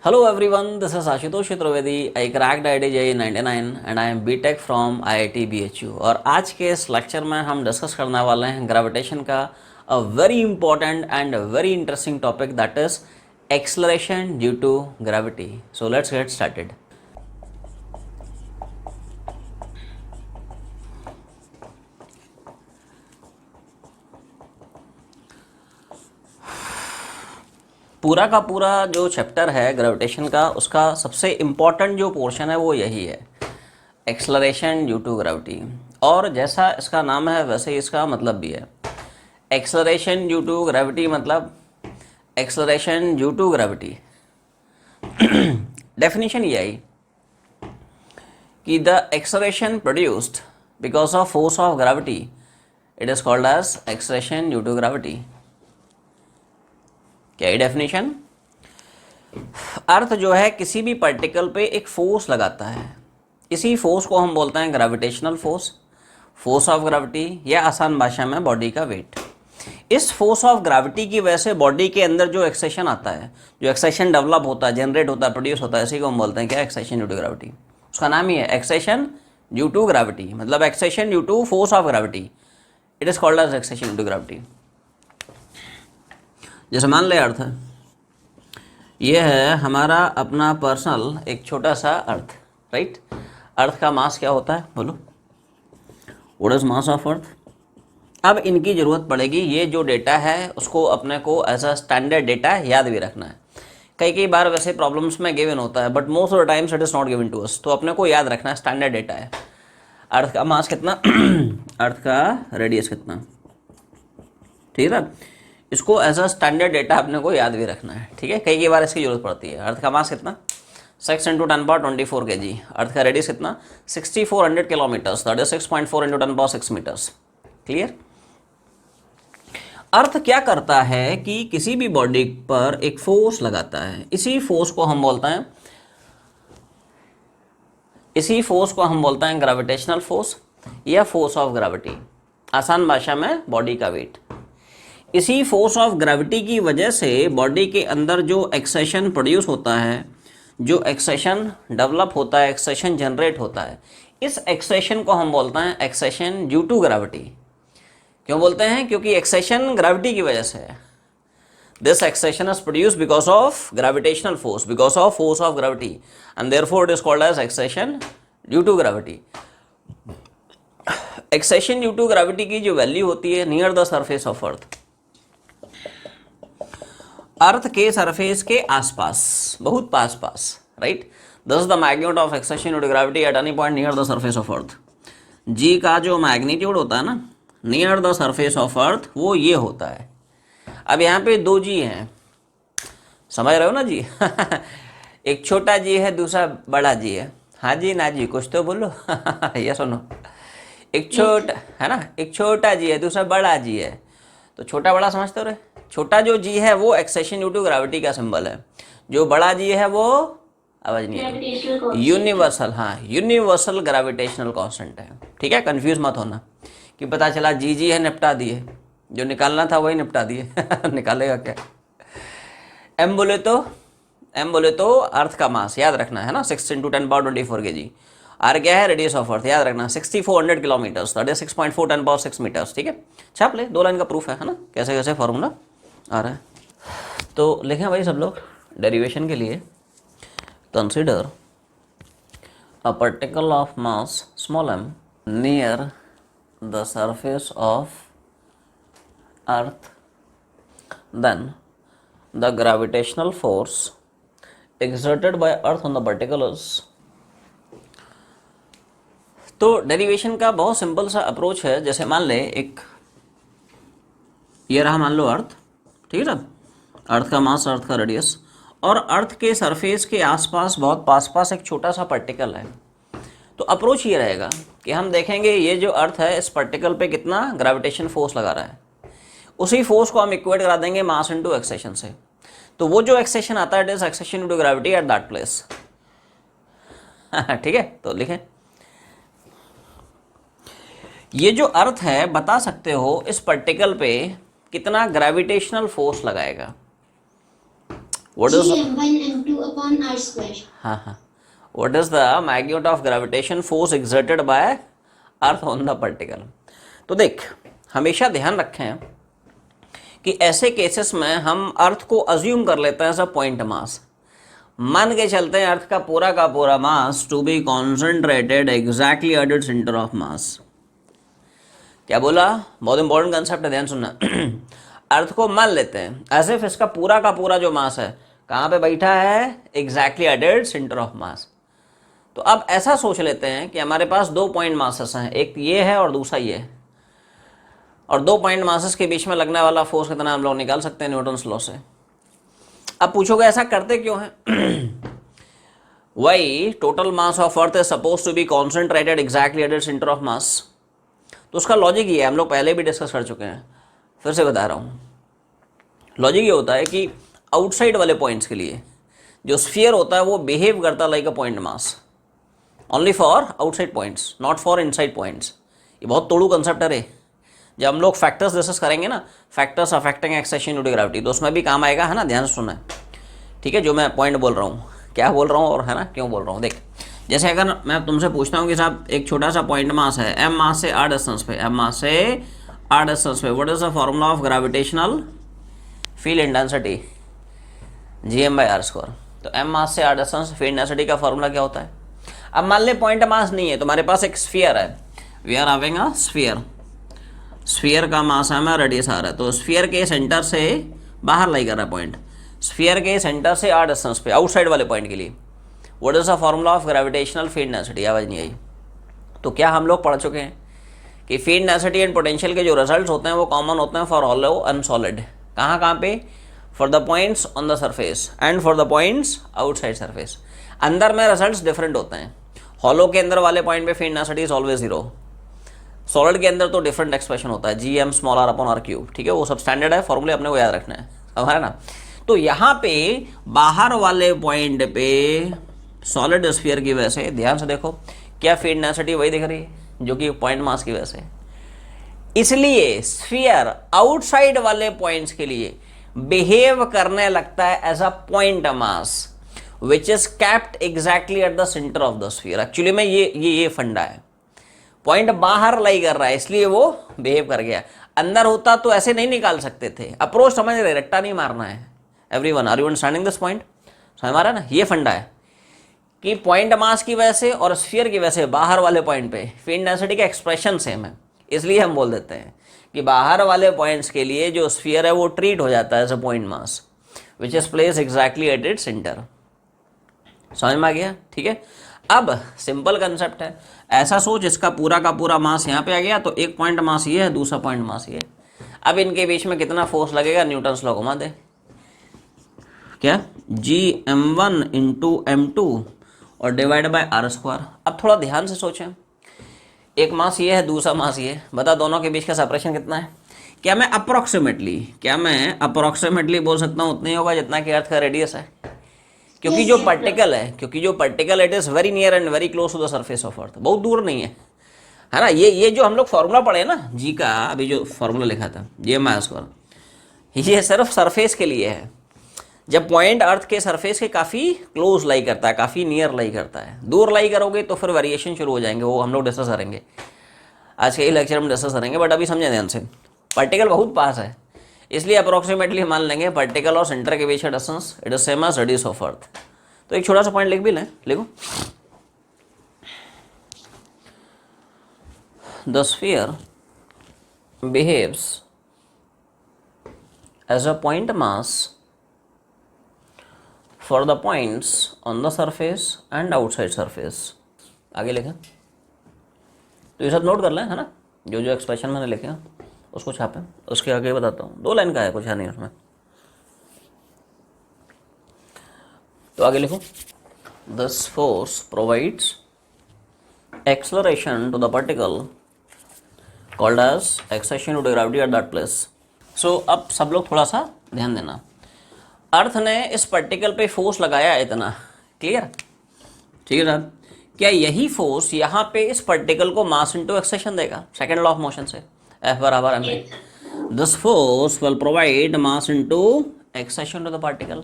Hello everyone, this is Ashutosh Chaturvedi. I cracked IITJEE in 99 and I am BTech from IIT BHU. और आज के इस lecture में हम डिस्कस करने वाले हैं ग्रेविटेशन का a very important and very interesting topic that is acceleration due to gravity. So let's get started. पूरा का पूरा जो चैप्टर है ग्रेविटेशन का, उसका सबसे इम्पॉर्टेंट जो पोर्शन है वो यही है, एक्सेलरेशन ड्यू टू ग्रेविटी. और जैसा इसका नाम है वैसे ही इसका मतलब भी है. एक्सेलरेशन ड्यू टू ग्रेविटी मतलब acceleration due to gravity. Definition ये आई कि the acceleration produced because of force of gravity, it is called as acceleration due to gravity. क्या है डेफिनेशन? अर्थ जो है किसी भी पार्टिकल पे एक फोर्स लगाता है. इसी फोर्स को हम बोलते हैं gravitational force, force of gravity, या आसान भाषा में बॉडी का वेट. इस फोर्स ऑफ ग्रेविटी की वजह से बॉडी के अंदर जो एक्सेशन आता है, जो एक्सेशन डेवलप होता है, जनरेट होता है, प्रोड्यूस होता है, इसी को हम बोलते हैं क्या? Acceleration due to gravity. उसका नाम ही है एक्सेशन ड्यू टू ग्रेविटी, मतलब acceleration due to force of gravity. It is called as acceleration due to gravity. जैसे मान ले अर्थ है, ये है हमारा अपना पर्सनल एक छोटा सा अर्थ, राइट. अर्थ का मास क्या होता है बोलो? What is mass of earth? अब इनकी ज़रूरत पड़ेगी. ये जो डेटा है उसको अपने को एज अ स्टैंडर्ड डेटा याद भी रखना है. कई बार वैसे प्रॉब्लम्स में गिवन होता है, but most of the times it is not given to us. तो अपने को याद रखना है स्टैंडर्ड डेटा है. अर्थ का मास कितना, अर्थ का रेडियस कितना, ठीक है. इसको एज अ स्टैंडर्ड डेटा अपने को याद भी रखना है, ठीक है. कई बार इसकी जरूरत पड़ती है. अर्थ का मास कितना? 6 × 10⁻24 kg. अर्थ का रेडियस कितना? 6400 kilometres, that is 6.4 × 10⁻6 metres. Clear? Earth क्या करता है कि किसी भी बॉडी पर एक फोर्स लगाता है. इसी फोर्स को हम बोलते हैं ग्रेविटेशनल फोर्स या फोर्स ऑफ ग्रेविटी, आसान भाषा में बॉडी का वेट. इसी फोर्स ऑफ ग्रेविटी की वजह से बॉडी के अंदर जो एक्सेशन प्रोड्यूस होता है, जो एक्सेशन डेवलप होता है, एक्सेशन जनरेट होता है, इस एक्सेशन को हम बोलते हैं एक्सेशन ड्यू टू ग्रेविटी. क्यों बोलते हैं? क्योंकि एक्सेशन ग्रेविटी की वजह से है. This acceleration is produced because of gravitational force, because of force of gravity, and therefore it is called as acceleration due to gravity. Acceleration due to gravity की जो वैल्यू होती है near the surface of earth, earth के surface के आसपास, बहुत पास, right. This is the magnitude of acceleration due to gravity at any point near the surface of earth. G का जो मैग्नीट्यूड होता है ना नियर द सरफेस ऑफ अर्थ, वो ये होता है. अब यहाँ पे दो जी हैं, समझ रहे हो ना जी? एक छोटा जी है, दूसरा बड़ा जी है. हाँ जी ना जी, कुछ तो बोलो. ये सुनो, एक छोटा है ना, एक छोटा जी है, दूसरा बड़ा जी है. तो छोटा बड़ा समझते हो रे? छोटा जो जी है वो एक्सेशन ड्यू टू ग्रेविटी का सिंबल है. जो बड़ा जी है वो, आवाज नहीं है, यूनिवर्सल, हाँ यूनिवर्सल ग्रेविटेशनल कांस्टेंट है. ठीक है, कंफ्यूज मत होना कि पता चला जी है निपटा दिए, जो निकालना था वही निपटा दिए. निकालेगा क्या? एम बोले तो अर्थ का मास याद रखना है ना, 6 × 10⁻24 kg. आर क्या है? रेडियस ऑफ अर्थ, याद रखना 6400 किलोमीटर्स, दैट इज 6.4 × 10⁻6 मीटर्स. ठीक है, छाप ले, 2 लाइन का प्रूफ है ना, कैसे कैसे फॉर्मूला आ रहा है. तो लिखें भाई सब लोग डेरिवेशन के लिए. Consider a particle of mass small m near the surface of earth, then the gravitational force exerted by earth on the particle is. तो डेरिवेशन का बहुत सिंपल सा अप्रोच है. जैसे मान ले एक ये रहा, मान लो अर्थ, ठीक है. अर्थ का मास, अर्थ का रेडियस, और अर्थ के सरफेस के आसपास बहुत पास एक छोटा सा पार्टिकल है. तो अप्रोच ये रहेगा कि हम देखेंगे ये जो अर्थ है इस पार्टिकल पे कितना ग्रेविटेशन फोर्स लगा रहा है. उसी फोर्स को हम इक्वेट करा देंगे मास इनटू एक्सेशन से. तो वो जो एक्सेशन आता है it is acceleration due to gravity at that place. ठीक है, तो लिखें ये जो अर्थ है, बता सकते हो इस पार्टिकल पे कितना ग्रेविटेशनल फोर्स लगाएगा. What is G m1 m2 upon r square. हाँ हाँ, what is the magnitude of gravitation force exerted by earth on the particle. तो देख, हमेशा ध्यान रखें कि ऐसे केसेस में हम अर्थ को अज्यूम कर लेते हैं एज अ पॉइंट मास। मान के चलते हैं अर्थ का पूरा mass to be concentrated exactly at its centre of mass. क्या बोला? बहुत इंपॉर्टेंट कंसेप्ट है, ध्यान सुनना। अर्थ को मान लेते हैं एज इफ इसका का पूरा जो मास है कहाँ पे बैठा है? Exactly at its centre of mass. तो अब ऐसा सोच लेते हैं कि हमारे पास दो पॉइंट मासेस हैं, एक ये है और दूसरा ये है, और दो पॉइंट मासेस के बीच में लगने वाला फोर्स कितना हम लोग निकाल सकते हैं न्यूटन्स लॉ से। अब पूछोगे ऐसा करते क्यों है? Why total mass of earth is suppose to be concentrated exactly at its centre of mass. तो उसका लॉजिक ये है, हम लोग पहले भी डिस्कस कर चुके हैं, फिर से बता रहा हूँ। लॉजिक ये होता है कि आउटसाइड वाले पॉइंट्स के लिए जो स्फीयर होता है वो बिहेव करता है like a point mass only for outside points, not for inside points. ये बहुत तोड़ू कंसेप्ट है रे। जब हम लोग फैक्टर्स डिस्कस करेंगे ना, factors affecting acceleration due to gravity, तो उसमें भी काम आएगा, है ना? ध्यान से सुना है, ठीक है? जो मैं पॉइंट बोल रहा हूँ, क्या बोल रहा हूँ और है ना क्यों बोल रहा हूँ। देख, जैसे अगर मैं तुमसे पूछता हूँ कि साहब एक छोटा सा पॉइंट मास है, एम मास से आर डिस्टेंस पे, एम मास से आर डिस्टेंस पे, what is the formula of gravitational field intensity? Gm/r²। तो एम मास से आर डिस्टेंस, फील्ड इंटेंसिटी का फॉर्मूला क्या होता है? अब मान ले पॉइंट मास नहीं है, तुम्हारे पास एक स्फीयर है, we are having a sphere, sphere का मास एम है, रेडियस आर है, तो स्फीयर के सेंटर से बाहर लाई कर रहा है पॉइंट, स्फीयर के सेंटर से आर डिस्टेंस पे आउटसाइड वाले पॉइंट के लिए what is the formula of gravitational field density? आवाज नहीं आई? तो क्या हम लोग पढ़ चुके हैं कि फील्ड डेंसिटी एंड पोटेंशियल के जो रिजल्ट्स होते हैं वो कॉमन होते हैं फॉर हॉलो एंड सॉलिड। कहाँ कहाँ पे? For the points on the surface and for the points outside surface. अंदर में रिजल्ट्स डिफरेंट होते हैं। हॉलो के अंदर वाले पॉइंट पे field density is always zero, solid के अंदर तो डिफरेंट एक्सप्रेशन होता है, Gm/r/r³, ठीक है? वो सब स्टैंडर्ड है, फॉर्मूले अपने को याद रखना है, हमारा ना। तो यहाँ पे बाहर वाले पॉइंट पे सॉलिड स्फीयर की वजह से, ध्यान से देखो, क्या फील्ड डेंसिटी वही दिख रही है जो कि पॉइंट मास की वजह से। इसलिए स्फीयर आउटसाइड वाले पॉइंट्स के लिए बिहेव करने लगता है as a point mass which is kept exactly at the centre of the sphere. Actually में ये फंडा है, पॉइंट बाहर लाई कर रहा है इसलिए वो बिहेव कर गया। अंदर होता तो ऐसे नहीं निकाल सकते थे। अप्रोच समझ रहे, रट्टा नहीं मारना है। Everyone, are you understanding this point? समझ मारा ना? ये फंडा है कि पॉइंट मास की वजह से और स्फीयर की वजह से बाहर वाले पॉइंट पे फील्ड डेंसिटी का एक्सप्रेशन सेम है, इसलिए हम बोल देते हैं कि बाहर वाले पॉइंट्स के लिए जो स्फीयर है वो ट्रीट हो जाता है as a point mass which is place exactly at its centre. समझ में आ गया? ठीक है। अब सिंपल कंसेप्ट है, ऐसा सोच इसका का पूरा मास यहाँ पे आ गया, तो एक पॉइंट मास ये है, दूसरा पॉइंट मास ये है। अब इनके बीच में कितना फोर्स लगेगा? न्यूटन्स लॉ घुमा दे, क्या? Gm1 × m2 और डिवाइड बाय r²। अब थोड़ा ध्यान से सोचें, एक मास ये है, दूसरा मास ये है, बता दोनों के बीच का सेपरेशन कितना है? क्या मैं अप्रोक्सीमेटली बोल सकता हूँ उतना ही होगा जितना कि अर्थ का रेडियस है? क्योंकि जो particle it is very near and very close to the surface of earth, बहुत दूर नहीं है ना? ये जो हम लोग फॉर्मूला पढ़े ना जी का, अभी जो फॉर्मूला लिखा था Gm/r², ये सिर्फ सरफेस के लिए है। जब पॉइंट अर्थ के सरफेस के काफ़ी क्लोज लाई करता है, काफ़ी नियर लाई करता है, दूर लाई करोगे तो फिर वेरिएशन शुरू हो जाएंगे, वो हम लोग डिस्कस करेंगे, आज के ही लेक्चर में डिस्कस करेंगे। बट अभी समझें ध्यान से, पार्टिकल बहुत पास है इसलिए अप्रोक्सीमेटली मान लेंगे पार्टिकल और सेंटर के बीच का distance it is same as radius of earth. तो एक छोटा सा पॉइंट लिख भी लें, लिखो, the sphere behaves as a point mass for the points on the surface and outside surface. आगे लिखें, तो ये सब नोट कर लें, है ना? जो जो एक्सप्रेशन मैंने लिखे उसको छापें, उसके आगे बताता हूँ। 2 लाइन का है, कुछ है नहीं उसमें। तो आगे लिखो, this force provides acceleration to the particle called as acceleration to the gravity at that place. So अब सब लोग थोड़ा सा ध्यान देना, अर्थ ने इस पार्टिकल पे फोर्स लगाया इतना, क्लियर? ठीक है साहब, क्या यही फोर्स यहाँ पे इस पार्टिकल को मास इनटू एक्सेशन देगा सेकंड लॉ ऑफ मोशन से? F = ma। This force will provide mass into acceleration to the particle.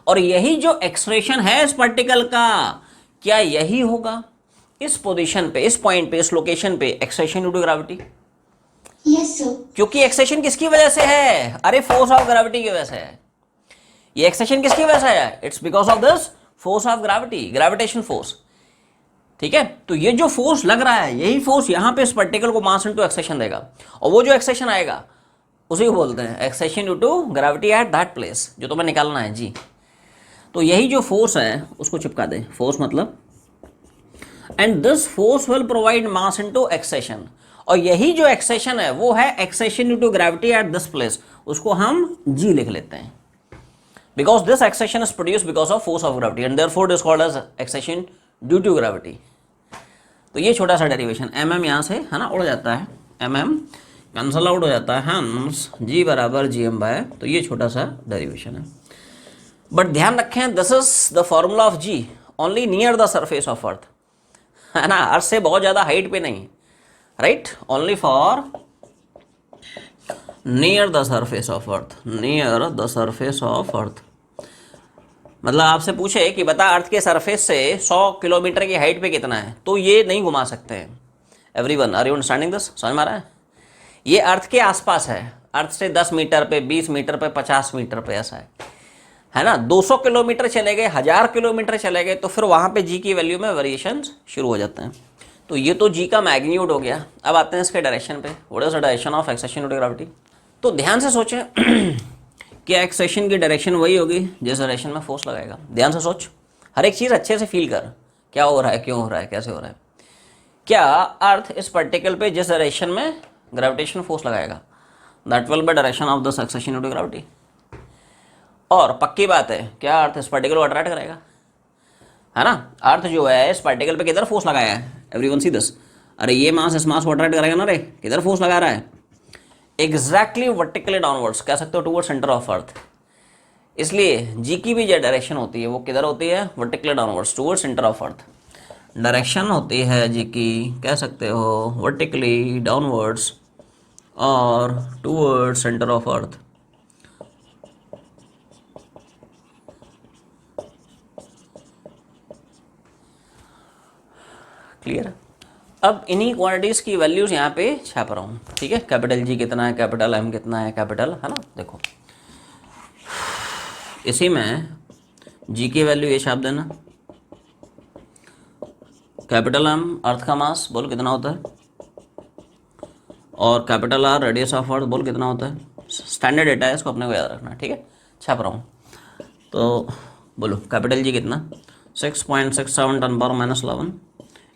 और यही जो एक्सलेशन है इस पार्टिकल का, क्या यही होगा इस पोजीशन पे, इस पॉइंट पे, इस लोकेशन पे acceleration due to gravity? Yes, sir. क्योंकि एक्सेशन किसकी वजह से है? अरे फोर्स ऑफ ग्रेविटी की वजह से है। ये एक्सेशन किसकी वजह से है? It's because of this force of gravity, gravitation force. ठीक है, तो ये जो फोर्स लग रहा है, यही फोर्स यहां पे इस पार्टिकल को मास इनटू एक्सेशन देगा, और वो जो एक्सेशन आएगा उसी को बोलते हैं acceleration due to gravity at that place, जो तुम्हें निकालना है जी। तो यही जो फोर्स है उसको चिपका दे, फोर्स मतलब, and this force will provide mass into acceleration, और यही जो एक्सेशन है वो है acceleration due to gravity at this place, उसको हम जी लिख लेते हैं, because this acceleration is produce because of force of gravity and therefore it is called as acceleration due to gravity. तो ये छोटा सा डेरिवेशन mm यहाँ से है ना उड़ जाता है, mm कैंसल आउट हो जाता है, हंस g बराबर gm बाय, तो ये छोटा सा डेरिवेशन है। बट ध्यान रखें this is the formula of g only near the surface of earth, है ना, अर्थ से बहुत ज़्यादा हाइट पे नहीं, right, only for near the surface of earth, near the surface of अर्थ। मतलब आपसे पूछे कि बता अर्थ के सरफेस से 100 किलोमीटर की हाइट पे कितना है, तो ये नहीं घुमा सकते हैं। Everyone are you understanding this? समझ में आ रहा है? ये अर्थ के आसपास है, अर्थ से 10 मीटर पे, 20 मीटर पे, 50 मीटर पे, ऐसा है ना। 200 किलोमीटर चले गए, 1000 किलोमीटर चले गए, तो फिर वहाँ पे जी की वैल्यू में वेरिएशन शुरू हो जाते हैं। तो ये तो जी का मैग्नीट्यूड हो गया। अब आते हैं इसके डायरेक्शन पे, what is the direction of acceleration due to gravity. तो ध्यान से सोचें क्या एक्सेशन की डायरेक्शन वही होगी जिस डायरेक्शन में फोर्स लगाएगा? ध्यान से सोच, हर एक चीज़ अच्छे से फील कर, क्या हो रहा है, क्यों हो रहा है, कैसे हो रहा है। क्या अर्थ इस पार्टिकल पे जिस डायरेक्शन में ग्रेविटेशन फोर्स लगाएगा that will be direction of this acceleration due to gravity. और पक्की बात है, क्या अर्थ इस पार्टिकल को अट्रैक्ट करेगा? है ना, अर्थ जो है इस पार्टिकल पे किधर फोर्स लगाया है? एवरीवन सी दिस, अरे ये मास इस मास को अट्रैक्ट करेगा ना रे, किधर फोर्स लगा रहा है? एग्जैक्टली वर्टिकली डाउनवर्ड्स, कह सकते हो टूवर्ड सेंटर ऑफ अर्थ। इसलिए जी की भी जो डायरेक्शन होती है वो किधर होती है? Vertically downwards, toward centre of earth. Direction होती है जी की, कह सकते हो वर्टिकली डाउनवर्ड्स और toward centre of earth. Clear? अब इन्हीं क्वांटिटीज़ की वैल्यूज़ यहाँ पे छाप रहा हूँ, ठीक है। कैपिटल जी कितना है, कैपिटल एम कितना है, कैपिटल, है ना, देखो इसी में जी की वैल्यू ये छाप देना। कैपिटल एम अर्थ का मास बोल कितना होता है, और कैपिटल आर रेडियस ऑफ अर्थ बोल कितना होता है। स्टैंडर्ड डेटा है, इसको अपने को याद रखना, ठीक है। छाप रहा हूँ, तो बोलो कैपिटल जी कितना, 6.67 10 power -11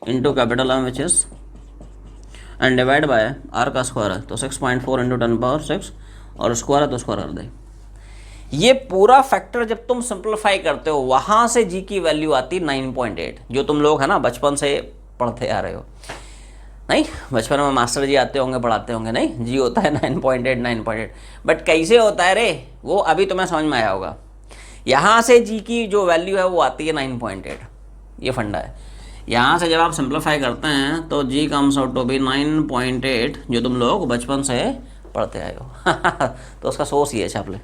into capital M which is and divide by R का स्क्वायर है, तो 6.4 इंटू 10 पावर 6 और स्क्वायर है तो स्क्वायर कर दे। ये पूरा फैक्टर जब तुम सिंप्लीफाई करते हो वहाँ से जी की वैल्यू आती 9.8, जो तुम लोग है ना बचपन से पढ़ते आ रहे हो। नहीं, बचपन में मास्टर जी आते होंगे, पढ़ाते होंगे, नहीं जी होता है 9.8 9.8, बट कैसे होता है रे वो अभी तुम्हें समझ में आया होगा। यहाँ से जी की जो वैल्यू है वो आती है 9.8, ये फंडा है। यहाँ से जब आप सिंप्लीफाई करते हैं तो जी कम्स आउट टू बी 9.8, जो तुम लोग बचपन से पढ़ते आए हो तो उसका सोर्स ये है, छाप ले।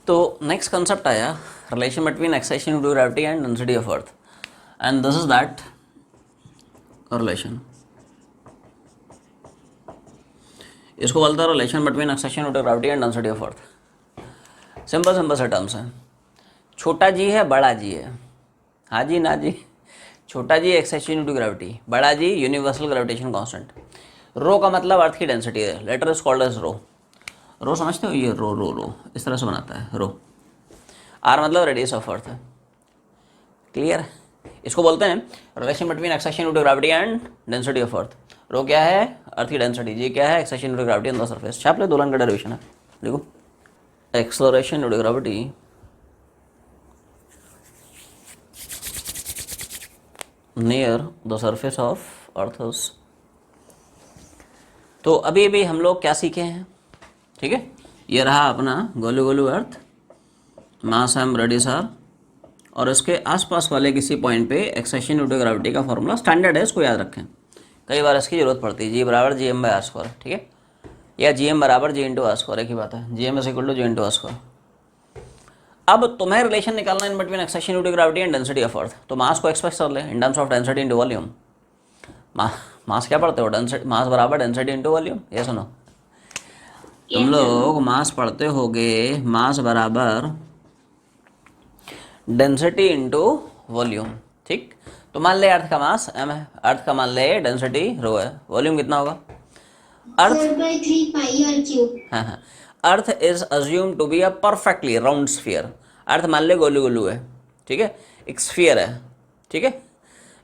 तो नेक्स्ट कंसेप्ट आया relation between acceleration due to gravity and density of earth, and this is that relation. इसको बोलता है relation between acceleration due to gravity and density of earth. Simple से टर्म्स हैं, छोटा जी है, बड़ा जी है, हाँ जी ना जी। छोटा जी एक्सेशन ड्यू टू ग्रेविटी, बड़ा जी यूनिवर्सल ग्रेविटेशन कांस्टेंट। रो का मतलब अर्थ की डेंसिटी है, लेटर इज कॉल्ड एज रो। रो समझते हो, ये रो रो रो इस तरह से बनाता है रो। आर मतलब रेडियस ऑफ अर्थ है, क्लियर। इसको बोलते हैं relation between acceleration due to gravity and density of earth. Rho क्या है? अर्थ की डेंसिटी। जी क्या है? Acceleration due to gravity on the surface. छाप ले, दो लाइन का डेरिवेशन है, देखो। Acceleration due to gravity near the surface of earth. तो अभी अभी हम लोग क्या सीखे हैं, ठीक है। ये रहा अपना गोलू गोलू अर्थ, मास एम रेडियस आर, और इसके आसपास वाले किसी पॉइंट पे एक्सेशन ड्यू टू ग्रेविटी का फॉर्मूला स्टैंडर्ड है, इसको याद रखें, कई बार इसकी जरूरत पड़ती है। जी बराबर G M by R square, ठीक है, या जी एम बराबर जी इंटू आर स्क्वायर, एक ही बात है। जी M is equal to g into R square. अब तुम्हें रिलेशन निकालना in between acceleration due to gravity and density of earth. तो मास को एक्सप्रेस कर ले in terms of density into volume. Mass क्या पढ़ते हो? डेंसिटी, मास बराबर डेंसिटी इनटू वॉल्यूम। ये सुनो, तुम लोग मास पढ़ते होगे, मास बराबर डेंसिटी इनटू वॉल्यूम, ठीक। तो मान ले अर्थ का मास m है, अर्थ का मान ले डेंसिटी रो है, वॉल्यूम कितना होगा? अर्थ 4/3 pi r cube. हाँ हाँ, earth is assume to be a perfectly round sphere. Earth मान ले गोलू गोलू है, ठीक है, एक स्फीयर है, ठीक है।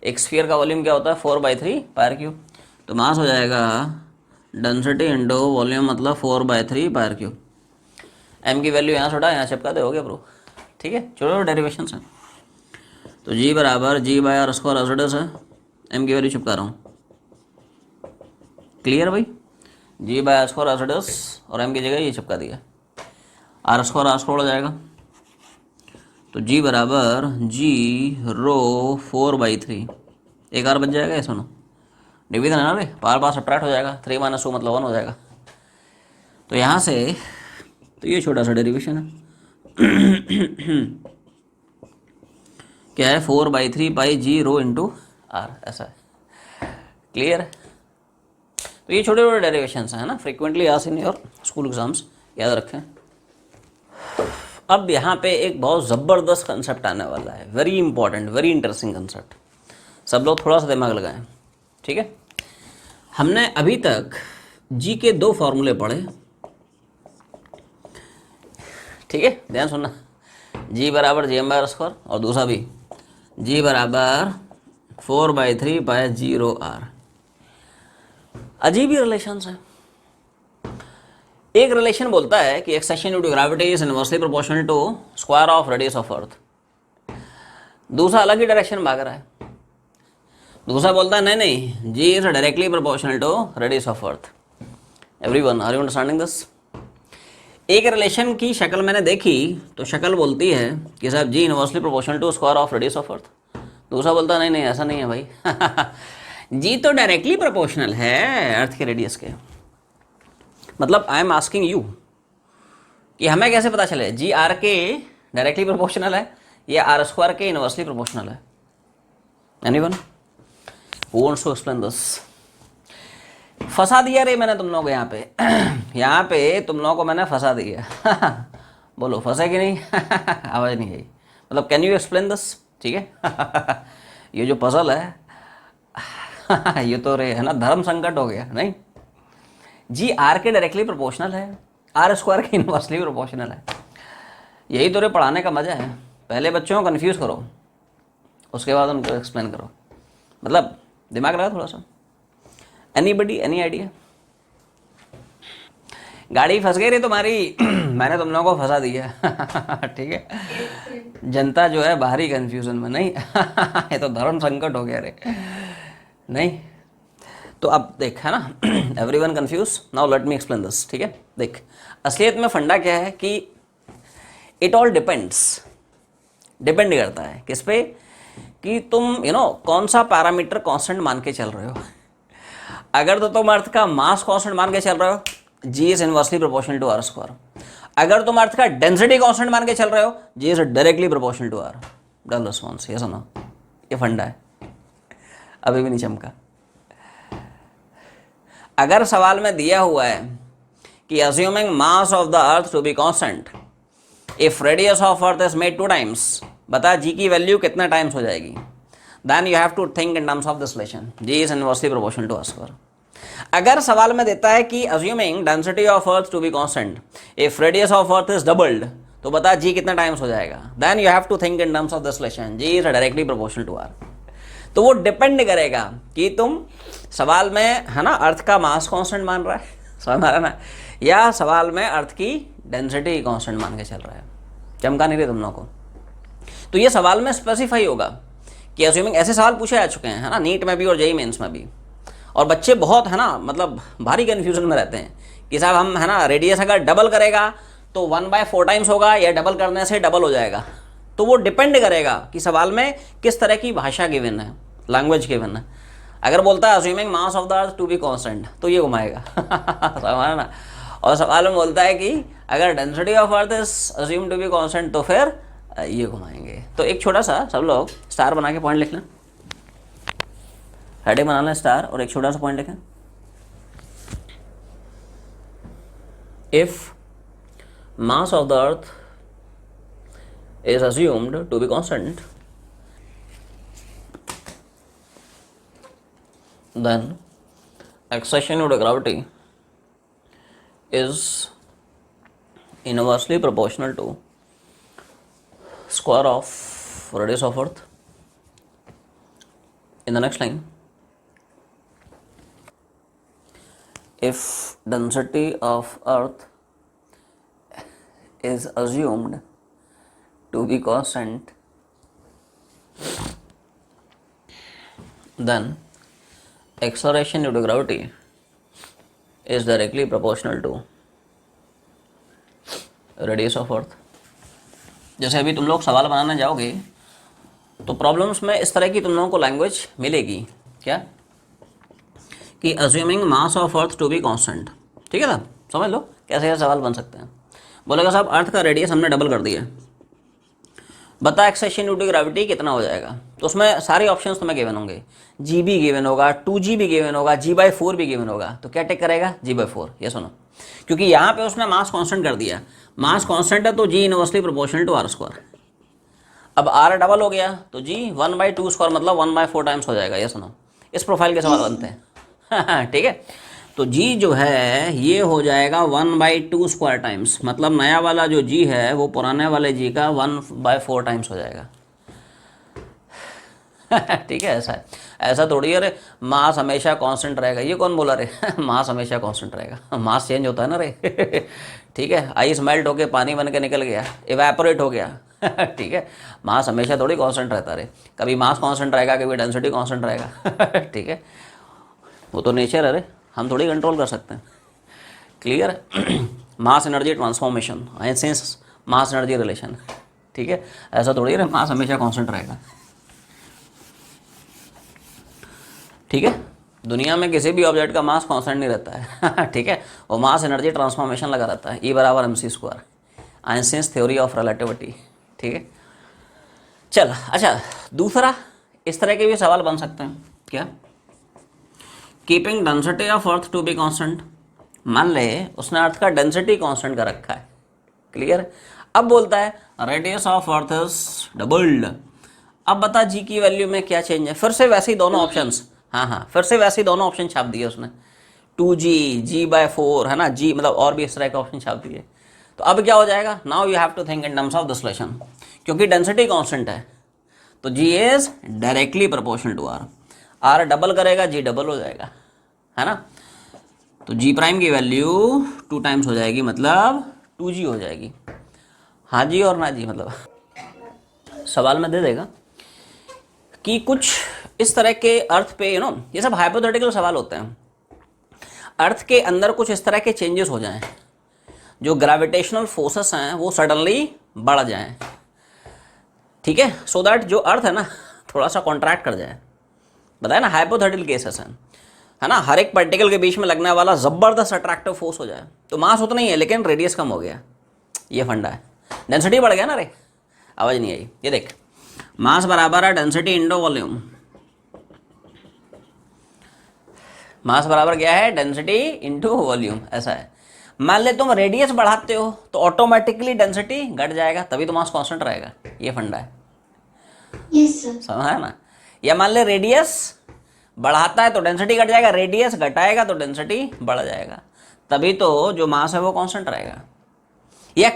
एक स्फीयर का वॉल्यूम क्या होता है? 4/3 पायर क्यूब। तो मास हो जाएगा डेंसिटी इंटू वॉल्यूम, मतलब 4/3 पायर क्यूब। एम की वैल्यू यहाँ छोटा यहाँ चिपका दे, हो गया प्रूफ, ठीक है। छोटे डेरिवेशन है। तो जी बराबर जी बाय आर स्क्वायर एज है, एम की वैल्यू चिपका रहा हूँ, क्लियर भाई। जी बाय आर स्क्वायर एज और एम की जगह ये चिपका दिया, आर स्क्वायर हो जाएगा। तो जी बराबर जी रो 4/3, एक आर बच जाएगा, ये सुनो डिवीजन है ना रे, पार पार सब्ट्रैक्ट हो जाएगा, 3 - 2 मतलब 1 हो जाएगा। तो यहाँ से तो ये छोटा सा डेरिवेशन है क्या है? 4/3 पाई जी रो इंटू आर, ऐसा है, क्लियर है। तो ये छोटे छोटे डेरिवेशंस हैं ना, फ्रिक्वेंटली आस इन योर स्कूल एग्जाम्स, याद रखें। अब यहाँ पे एक बहुत ज़बरदस्त कंसेप्ट आने वाला है, very important, very interesting concept. सब लोग थोड़ा सा दिमाग लगाएं, ठीक है। हमने अभी तक जी के 2 फॉर्मूले पढ़े, ठीक है, ध्यान सुनना। जी बराबर जी एम बाय स्क्वायर और दूसरा भी जी बराबर 4/3 पाई जी रो आर। अजीब ही रिलेशंस है। एक रिलेशन बोलता है कि acceleration due to gravity is inversely proportional to square of radius of earth. दूसरा अलग ही डायरेक्शन भाग रहा है। दूसरा बोलता है नहीं नहीं, g is directly proportional to radius of earth. Everyone, are you understanding this? एक रिलेशन की शक्ल मैंने देखी तो शक्ल बोलती है कि साहब g inversely proportional to square of radius of earth. दूसरा बोलता है नहीं नहीं ऐसा नहीं है भाई जी तो डायरेक्टली प्रोपोर्शनल है अर्थ के रेडियस के। मतलब आई एम आस्किंग यू कि हमें कैसे पता चले जी आर के डायरेक्टली प्रोपोर्शनल है या आर स्क्वायर के इनवर्सली प्रोपोर्शनल है? Anyone who wants to explain this? फंसा दिया रे मैंने तुम लोगों को यहाँ पे यहाँ पे तुम लोगों को मैंने फंसा दिया बोलो फंसे कि नहीं आवाज़ नहीं आई। मतलब कैन यू एक्सप्लेन दिस? ठीक है ये जो पजल है ये तो रे है ना, धर्म संकट हो गया। नहीं, जी आर के डायरेक्टली प्रोपोर्शनल है, आर स्क्वायर के इनवर्सली प्रोपोर्शनल है। यही तो रे पढ़ाने का मजा है। पहले बच्चों को कंफ्यूज करो, उसके बाद उनको एक्सप्लेन करो। मतलब दिमाग लगा थोड़ा सा। Anybody, any idea? गाड़ी फंस गई रे तुम्हारी मैंने तुम लोगों को फंसा दिया ठीक है। जनता जो है बाहरी कंफ्यूजन में। नहीं ये तो धर्म संकट हो गया रे। नहीं तो अब देख, है ना, everyone confuse. Now let me explain this. ठीक है, देख असलियत में फंडा क्या है कि इट ऑल डिपेंड्स, डिपेंड करता है किस पे कि तुम कौन सा पैरामीटर कांस्टेंट मान के चल रहे हो। अगर तो तुम अर्थ का मास कांस्टेंट मान के चल रहे हो, g is inversely proportional to R square. अगर तुम अर्थ का डेंसिटी कांस्टेंट मान के चल रहे हो, g is directly proportional to R. Dull response, ये सुनो, ये फंडा है, अभी भी नहीं चमका। अगर सवाल में दिया हुआ है कि assuming mass of the earth to be constant if radius of earth is made 2 times, बता जी की वैल्यू कितना टाइम्स हो जाएगी। Then you have to think in terms of this relation, g is inversely proportional to R square. अगर सवाल में देता है कि assuming density of earth to be constant if radius of earth is doubled, तो बता जी कितना टाइम्स हो जाएगा। Then you have to think in terms of this relation, g is directly proportional to R. तो वो डिपेंड करेगा कि तुम सवाल में, है ना, अर्थ का मास कांस्टेंट मान रहा है, समझ आ रहा ना, या सवाल में अर्थ की डेंसिटी कांस्टेंट मान के चल रहा है। चमका नहीं रहे तुम लोगों को। तो ये सवाल में स्पेसिफाई होगा कि अज्यूमिंग, ऐसे सवाल पूछे जा चुके हैं, है ना, नीट में भी और जेईई मेंस में भी। और बच्चे बहुत, है ना, मतलब भारी कन्फ्यूजन में रहते हैं कि साहब हम, है ना, रेडियस अगर डबल करेगा तो 1/4 टाइम्स होगा या डबल करने से डबल हो जाएगा। तो वो डिपेंड करेगा कि सवाल में किस तरह की भाषा गिवन है, लैंग्वेज गिवन है। अगर बोलता है assuming mass of the earth to be constant, तो ये घुमाएगा समझा ना। और सवाल में बोलता है कि अगर density of earth is assume to be constant तो फिर ये घुमाएंगे। तो एक छोटा सा सब लोग स्टार बना के पॉइंट लिख लें, हेडिंग बना लें स्टार और एक छोटा सा पॉइंट लिखें। If mass of the earth is assumed to be constant, then accession due to gravity is inversely proportional to square of radius of earth. In the next line, if density of earth is assumed to be constant, then acceleration due to gravity is directly proportional to radius of earth. जैसे अभी तुम लोग सवाल बनाने जाओगे तो problems में इस तरह की तुम लोगों को लैंग्वेज मिलेगी, क्या कि assuming mass of earth to be constant. ठीक है ना, समझ लो कैसे कैसे सवाल बन सकते हैं। बोलेगा साहब अर्थ का रेडियस हमने डबल कर दिया, बता एक्सेशन ड्यू टू ग्रेविटी कितना हो जाएगा। तो उसमें सारे ऑप्शंस तुम्हें गिवन होंगे, जी भी गिवन होगा, 2g भी गिवन होगा, g/4 भी गिवन होगा। तो क्या टेक करेगा, g/4। ये सुनो, क्योंकि यहाँ पे उसने मास कांस्टेंट कर दिया, मास कांस्टेंट है तो g inversely proportional to r²। अब r डबल हो गया तो g 1/2² मतलब 1/4 टाइम्स हो जाएगा। ये सुनो, इस प्रोफाइल के सवाल बनते हैं। ठीक है, तो g जो है ये हो जाएगा 1/2² टाइम्स, मतलब नया वाला जो g है वो पुराने वाले g का 1/4 टाइम्स हो जाएगा। ठीक है, ऐसा है, ऐसा थोड़ी है रे मास हमेशा कांस्टेंट रहेगा। ये कौन बोला रे मास हमेशा कांस्टेंट रहेगा, मास चेंज होता है ना रे। ठीक है, आइस मेल्ट होके पानी बन के निकल गया, इवेपोरेट हो गया। ठीक है, मास हमेशा थोड़ी कांस्टेंट रहता रे, कभी मास कांस्टेंट रहेगा, कभी डेंसिटी कांस्टेंट रहेगा। ठीक है, वो तो नेचर है रे, हम थोड़ी कंट्रोल कर सकते हैं। Clear mass energy transformation since mass energy relation. ठीक है, ऐसा थोड़ी है मास हमेशा कांस्टेंट रहेगा। ठीक है, दुनिया में किसी भी ऑब्जेक्ट का मास कांस्टेंट नहीं रहता है। ठीक है, वो मास एनर्जी ट्रांसफॉर्मेशन लगा रहता है, E = mc², Einstein's theory of relativity. ठीक है, चल अच्छा, दूसरा इस तरह के भी सवाल बन सकते हैं, क्या keeping density of earth to be constant. मान ले उसने अर्थ का डेंसिटी कांस्टेंट कर रखा है। क्लियर, अब बोलता है radius of earth is doubled. अब बता जी की वैल्यू में क्या चेंज है। फिर से वैसे ही दोनों ऑप्शंस, हाँ, फिर से वैसे ही दोनों ऑप्शन छाप दिए उसने, 2g, g/4 है ना, g मतलब और भी इस तरह के ऑप्शन छाप दिए। तो अब क्या हो जाएगा, now you have to think in terms of this relation, क्योंकि डेंसिटी कांस्टेंट है तो g is directly proportional to r double करेगा g डबल हो जाएगा, है ना। तो g प्राइम की वैल्यू 2 टाइम्स हो जाएगी, मतलब 2g हो जाएगी। हाँ जी और ना जी, मतलब सवाल में दे देगा कि कुछ इस तरह के अर्थ पे ये सब हाइपोथेटिकल सवाल होते हैं। अर्थ के अंदर कुछ इस तरह के चेंजेस हो जाएं, जो ग्रेविटेशनल फोर्सेस हैं वो सडनली बढ़ जाएं। ठीक है, सो दैट जो अर्थ है ना थोड़ा सा कॉन्ट्रैक्ट कर जाए। बताया ना, हाइपोथेटिकल केसेस हैं, है ना, हर एक पार्टिकल के बीच में लगने वाला जबरदस्त अट्रैक्टिव फोर्स हो जाए। तो मास उतना ही है लेकिन रेडियस कम हो गया, ये फंडा है। डेंसिटी बढ़ गया ना रे, आवाज नहीं आई। ये देख, मास बराबर है डेंसिटी इंटू वॉल्यूम। मास बराबर क्या है, डेंसिटी इंटू वॉल्यूम, ऐसा है। मान ले तुम रेडियस बढ़ाते हो तो ऑटोमेटिकली डेंसिटी घट जाएगा, तभी तो मास कांस्टेंट रहेगा। ये फंडा है, यस सर। समझा है ना। या मान ले रेडियस बढ़ाता है तो डेंसिटी घट जाएगा, रेडियस घटाएगा तो डेंसिटी बढ़ जाएगा, तभी तो जो मास है वो कांस्टेंट रहेगा। या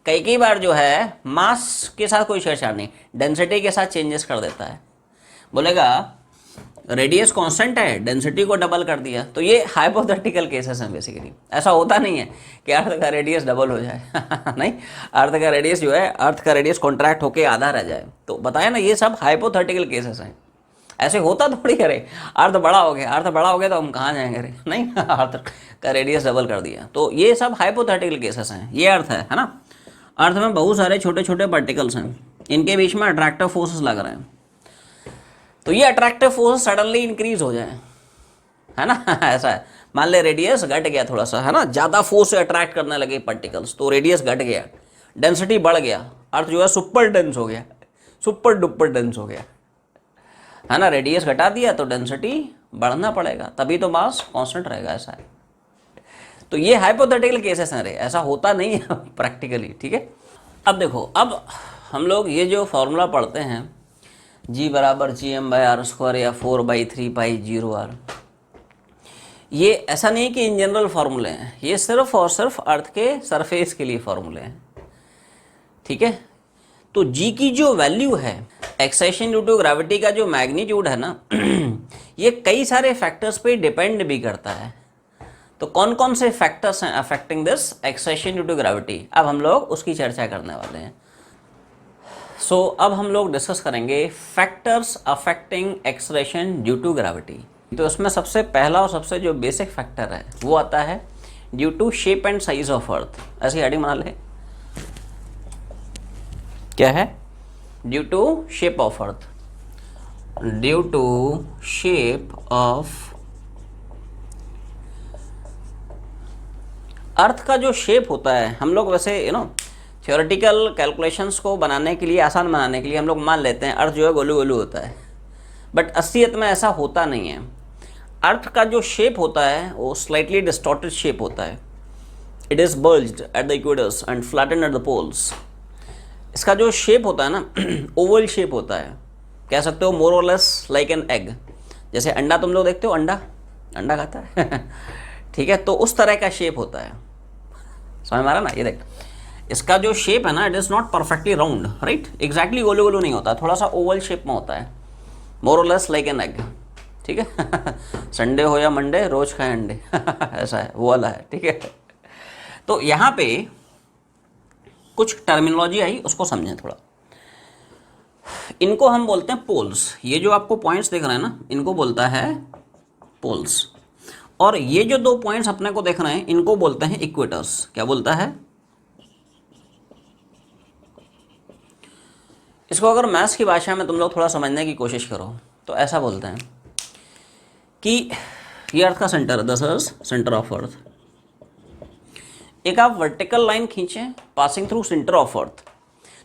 कई बार जो है मास के साथ कोई छेड़छाड़ नहीं, डेंसिटी के साथ चेंजेस कर देता है। बोलेगा रेडियस कांस्टेंट है, डेंसिटी को डबल कर दिया। तो ये हाइपोथेटिकल केसेस हैं बेसिकली। ऐसा होता नहीं है कि अर्थ का रेडियस डबल हो जाए। नहीं, अर्थ का रेडियस जो है, अर्थ का रेडियस कॉन्ट्रैक्ट होके आधा रह जाए। तो बताया ना, ये सब हाइपोथेटिकल केसेस हैं। ऐसे होता थोड़ी है रे, अर्थ बड़ा हो गया तो हम कहाँ जाएंगे रे। नहीं, अर्थ का रेडियस डबल कर दिया। तो ये सब हाइपोथेटिकल केसेस हैं। ये अर्थ है ना, अर्थ में बहुत सारे छोटे छोटे पार्टिकल्स हैं, इनके बीच में अट्रैक्टिव फोर्सेस लग रहे हैं। तो ये अट्रैक्टिव फोर्स सडनली इंक्रीज हो जाए है ना ऐसा है। मान ले रेडियस घट गया थोड़ा सा, है ना, ज़्यादा फोर्स से अट्रैक्ट करने लगे पार्टिकल्स, तो रेडियस घट गया, डेंसिटी बढ़ गया, अर्थ जो है सुपर डेंस हो गया, सुपर डुपर डेंस हो गया, है ना। रेडियस घटा दिया तो डेंसिटी बढ़ना पड़ेगा, तभी तो मास कांस्टेंट रहेगा, ऐसा है। तो ये हाइपोथेटिकल केसेस हैं रे, ऐसा होता नहीं है प्रैक्टिकली, ठीक है। अब देखो, अब हम लोग ये जो फॉर्मूला पढ़ते हैं G बराबर Gm/r² या 4/3π0r, ये ऐसा नहीं कि इन जनरल फार्मूले हैं, ये सिर्फ और सिर्फ अर्थ के सरफेस के लिए फार्मूले हैं, ठीक है। तो G की जो वैल्यू है, एक्सेशन ड्यू टू ग्रेविटी का जो मैग्नीट्यूड है ना ये कई सारे फैक्टर्स पे डिपेंड भी करता है। तो कौन कौन से फैक्टर्स हैं affecting this acceleration due to gravity, अब हम लोग उसकी चर्चा करने वाले हैं। सो अब हम लोग डिस्कस करेंगे factors affecting acceleration due to gravity. तो इसमें सबसे पहला और सबसे जो बेसिक फैक्टर है वो आता है due to shape and size of earth. ऐसी हेडिंग बना ले, क्या है, due to shape of earth, due to shape of earth का जो शेप होता है, हम लोग वैसे थियोरेटिकल कैलकुलेशंस को बनाने के लिए, आसान बनाने के लिए हम लोग मान लेते हैं अर्थ जो है गोलू गोलू होता है, बट असलियत में ऐसा होता नहीं है। अर्थ का जो शेप होता है वो स्लाइटली डिस्टॉर्टेड शेप होता है। It is bulged at the equators and flattened at the poles. इसका जो शेप होता है ना ओवल शेप होता है, कह सकते हो मोर और लेस लाइक एन एग। जैसे अंडा तुम लोग देखते हो, अंडा अंडा खाता है ठीक है, तो उस तरह का शेप होता है, समझ में आ रहा ना। ये देख, इसका जो शेप है ना, it is not perfectly round, right, exactly Golu Golu नहीं होता, थोड़ा सा ओवल शेप में होता है, मोर और लेस लाइक एन एग, ठीक है संडे हो या मंडे रोज खाए अंडे ऐसा है, वो वाला है, ठीक है। तो यहाँ पे कुछ टर्मिनोलॉजी आई, उसको समझें थोड़ा। इनको हम बोलते हैं पोल्स। ये जो आपको पॉइंट्स दिख रहे हैं ना, इनको बोलता है पोल्स। और ये जो दो पॉइंट्स अपने को देख रहे हैं, इनको बोलते हैं इक्वेटर्स। क्या बोलता है? इसको अगर मैथ्स की भाषा में तुम लोग थोड़ा समझने की कोशिश करो तो ऐसा बोलते हैं कि ये अर्थ का सेंटर है, दिस इज सेंटर ऑफ अर्थ। एक आप वर्टिकल लाइन खींचें passing through centre of earth,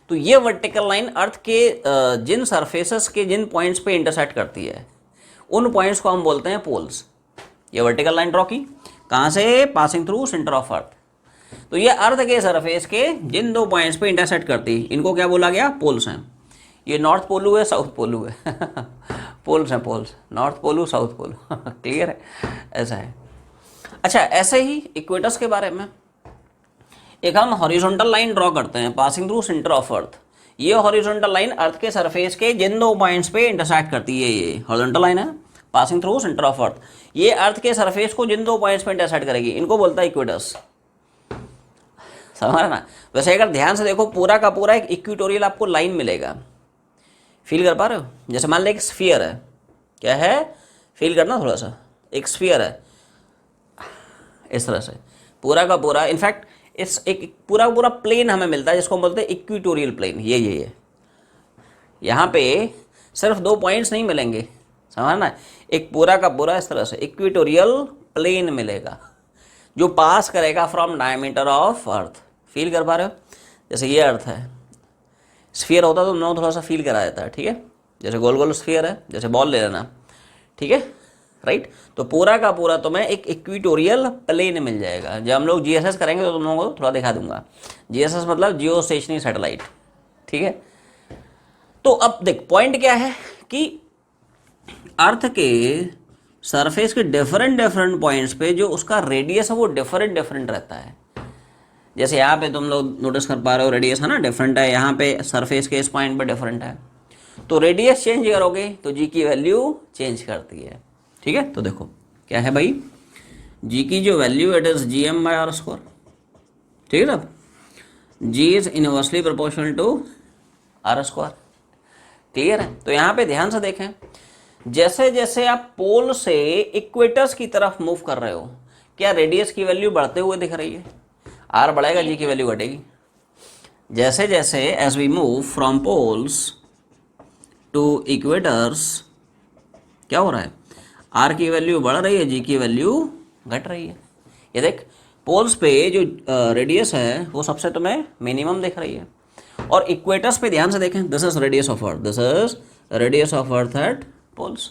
तो ये वर्टिकल लाइन अर्थ के जिन सरफेसेस के जिन पॉइंट्स पे इंटरसेक्ट करती है, उन पॉइंट्स को हम बोलते हैं पोल्स। ये वर्टिकल लाइन ड्रॉ की कहाँ से? Passing through centre of earth. तो ये अर्थ के सरफेस के जिन दो पॉइंट्स पे इंटरसेक्ट करती, इनको क्या बोला गया? पोल्स हैं। ये नॉर्थ पोलू है, साउथ पोलू है पोल्स हैं, पोल्स, नॉर्थ पोलू, साउथ पोलू क्लियर है? ऐसा है। अच्छा, ऐसे ही इक्वेटर्स के बारे में एक हम हॉरिजॉन्टल लाइन ड्रॉ करते हैं passing through centre of earth. ये हॉरिजॉन्टल लाइन अर्थ के सरफेस के जिन दो पॉइंट्स पे इंटरसेक्ट करती है, ये हॉरिजॉन्टल लाइन है passing through centre of earth. ये अर्थ के सरफेस को जिन दो पॉइंट्स पे इंटरसेक्ट करेगी, इनको बोलता है इक्वेटर्स। समझ ना? वैसे अगर ध्यान से देखो, पूरा का पूरा एक इक्वेटोरियल आपको लाइन मिलेगा। फील कर पा रहे हो? जैसे मान लो एक स्फीयर है, क्या है? फील करना थोड़ा सा, एक स्फीयर है इस तरह से, पूरा का पूरा, इनफैक्ट इस एक पूरा का पूरा प्लेन हमें मिलता है जिसको हम बोलते हैं इक्वेटोरियल प्लेन। ये यहाँ पे सिर्फ दो पॉइंट्स नहीं मिलेंगे, समझना, एक पूरा का पूरा इस तरह से इक्वेटोरियल प्लेन मिलेगा जो पास करेगा from diameter of earth. Feel कर पा रहे हो? जैसे ये अर्थ है, स्फीयर होता तो तुम थोड़ा सा फील करा देता है, ठीक है? जैसे गोल गोल स्फीयर है, जैसे बॉल ले लेना, ठीक है, राइट। तो पूरा का पूरा तुम्हें एक इक्वेटोरियल प्लेन मिल जाएगा। जब हम लोग जीएसएस करेंगे तो तुम लोगों को थोड़ा दिखा दूंगा। जीएसएस मतलब जियो स्टेशनरी सैटेलाइट, ठीक है। तो अब देख, पॉइंट क्या है कि अर्थ के सरफेस के डिफरेंट पॉइंट्स पे जो उसका रेडियस है वो डिफरेंट रहता है। जैसे यहाँ पे तुम लोग नोटिस कर पा रहे हो, रेडियस है ना डिफरेंट है, यहाँ पे सरफेस के इस पॉइंट पे डिफरेंट है। तो रेडियस चेंज करोगे तो जी की वैल्यू चेंज करती है, ठीक है। तो देखो क्या है भाई, जी की जो वैल्यू इट इज Gm/r², ठीक है ना। G is inversely proportional to r², clear है। तो यहाँ पे ध्यान से देखें, जैसे जैसे आप पोल से इक्वेटर्स की तरफ मूव कर रहे हो, क्या रेडियस की वैल्यू बढ़ते हुए दिख रही है? आर बढ़ेगा, जी की वैल्यू घटेगी। जैसे जैसे as we move from poles to equators, क्या हो रहा है? आर की वैल्यू बढ़ रही है, जी की वैल्यू घट रही है। ये देख पोल्स पे जो रेडियस है वो सबसे तुम्हें मिनिमम दिख रही है। और इक्वेटर्स पे ध्यान से देखें, this is radius of earth, this is radius of earth at poles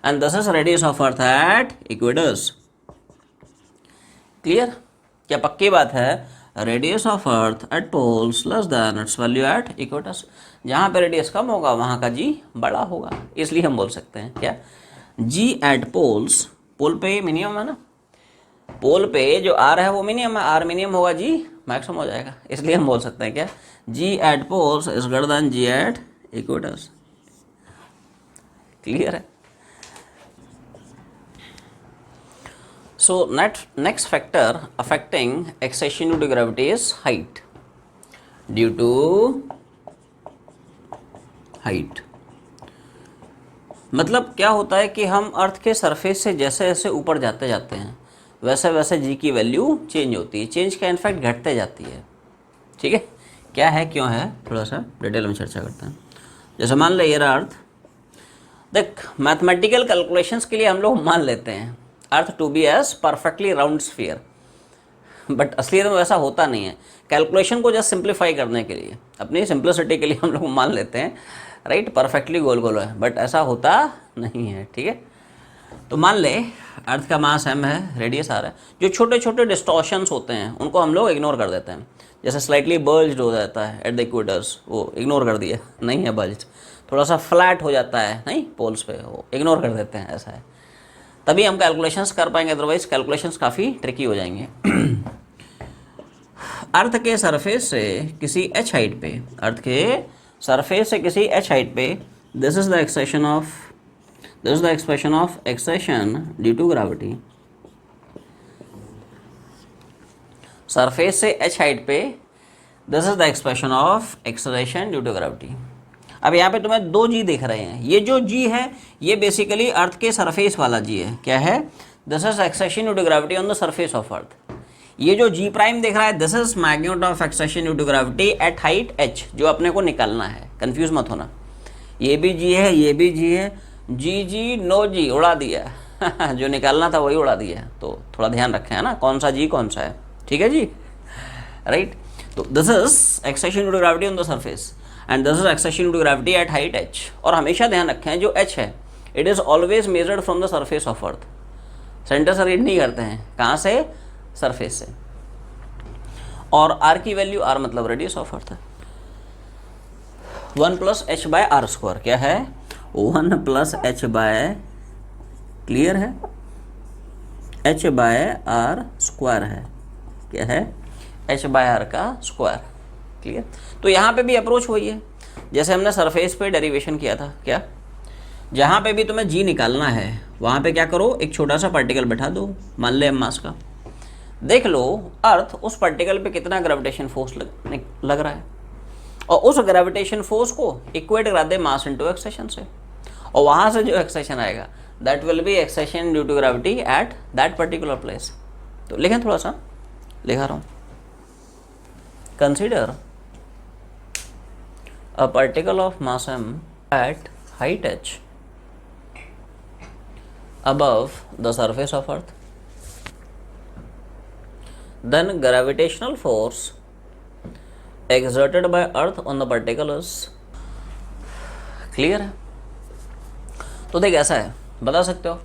and this is radius of earth at equators. Clear? क्या पक्की बात है? Radius of earth at poles less than its value at equators. जहाँ पे radius कम होगा वहाँ का जी बड़ा होगा, इसलिए हम बोल सकते हैं क्या, जी एट पोल्स, पोल पे मिनिमम है ना, पोल पे जो आर है वो मिनिमम है, आर मिनिमम होगा जी मैक्सिमम हो जाएगा, इसलिए हम बोल सकते हैं क्या, g at poles is greater than g at equators. Clear है? So next factor affecting accession due to gravity is height. Due to height, मतलब क्या होता है कि हम अर्थ के सरफेस से जैसे जैसे ऊपर जाते जाते हैं वैसे वैसे जी की वैल्यू चेंज होती है, चेंज का इनफैक्ट घटते जाती है। ठीक है, क्या है क्यों है थोड़ा सा डिटेल में चर्चा करते हैं। जैसे मान ले ये रहा अर्थ, देख मैथमेटिकल कैलकुलेशंस के लिए हम लोग मान लेते हैं earth to be as perfectly round sphere, but असलियत में वैसा होता नहीं है। कैलकुलेशन को जस्ट सिंप्लीफाई करने के लिए, अपनी सिंप्लिसिटी के लिए हम लोग मान लेते हैं राइट परफेक्टली गोल गोल है, बट ऐसा होता नहीं है। ठीक है, तो मान ले अर्थ का मास m है, रेडियस r है, जो छोटे छोटे डिस्टॉर्शंस होते हैं उनको हम लोग इग्नोर कर देते हैं। जैसे स्लाइटली बल्ज्ड हो जाता है एट द इक्वेटर्स, वो इग्नोर कर दिया, नहीं है बल्ज्ड। थोड़ा सा फ्लैट हो जाता है नहीं पोल्स पे, वो इग्नोर कर देते हैं, ऐसा है। तभी हम कैलकुलेशंस कर पाएंगे, अदरवाइज कैलकुलेशंस काफ़ी ट्रिकी हो जाएंगे। अर्थ के सरफेस से किसी h हाइट पे, अर्थ के सरफेस से किसी h हाइट पे, this is the expression of acceleration due to gravity. Surface से h हाइट पे this is the expression of acceleration due to gravity. अब यहाँ पे तुम्हें दो जी दिख रहे हैं, ये जो जी है ये बेसिकली अर्थ के सरफेस वाला जी है। क्या है? This is acceleration due to gravity on the surface of earth. ये जो जी प्राइम दिख रहा है this is magnitude of acceleration due to gravity at height h, जो अपने को निकालना है, कंफ्यूज मत होना। ये भी जी है, ये भी जी है, जी जी नो जी उड़ा दिया जो निकालना था वही उड़ा दिया, तो थोड़ा ध्यान रखें है ना, कौन सा जी कौन सा है। ठीक है जी, राइट। तो this is acceleration due to gravity on the surface and this is acceleration due to gravity at height h। और हमेशा ध्यान रखें जो h है it is always measured from the surface of earth. Centre से read नहीं करते हैं, कहाँ से? सरफेस से। और r की वैल्यू, r मतलब रेडियस ऑफ अर्थ है, 1 plus h by are square. क्या है? 1 प्लस h बाय, क्लियर है, h बाय आर स्क्वायर है। क्या है? h बाय आर का स्क्वायर। क्लियर? तो यहाँ पे भी अप्रोच वही है जैसे हमने सरफेस पे डेरिवेशन किया था। क्या? जहाँ पे भी तुम्हें जी निकालना है वहाँ पे क्या करो, एक छोटा सा पार्टिकल बैठा दो, मान ले m मास का। देख लो अर्थ उस पार्टिकल पे कितना ग्रेविटेशन फोर्स लग रहा है, और उस ग्रेविटेशन फोर्स को इक्वेट करा दे मास इनटू एक्सेशन से, और वहाँ से जो एक्सेशन आएगा that will be acceleration due to gravity at that particular place. तो लिखें, थोड़ा सा लिखा रहा हूँ। Consider a particle of mass m at height h above the surface of earth, then gravitational force exerted by earth on the particle is, clear है? तो देख ऐसा है, बता सकते हो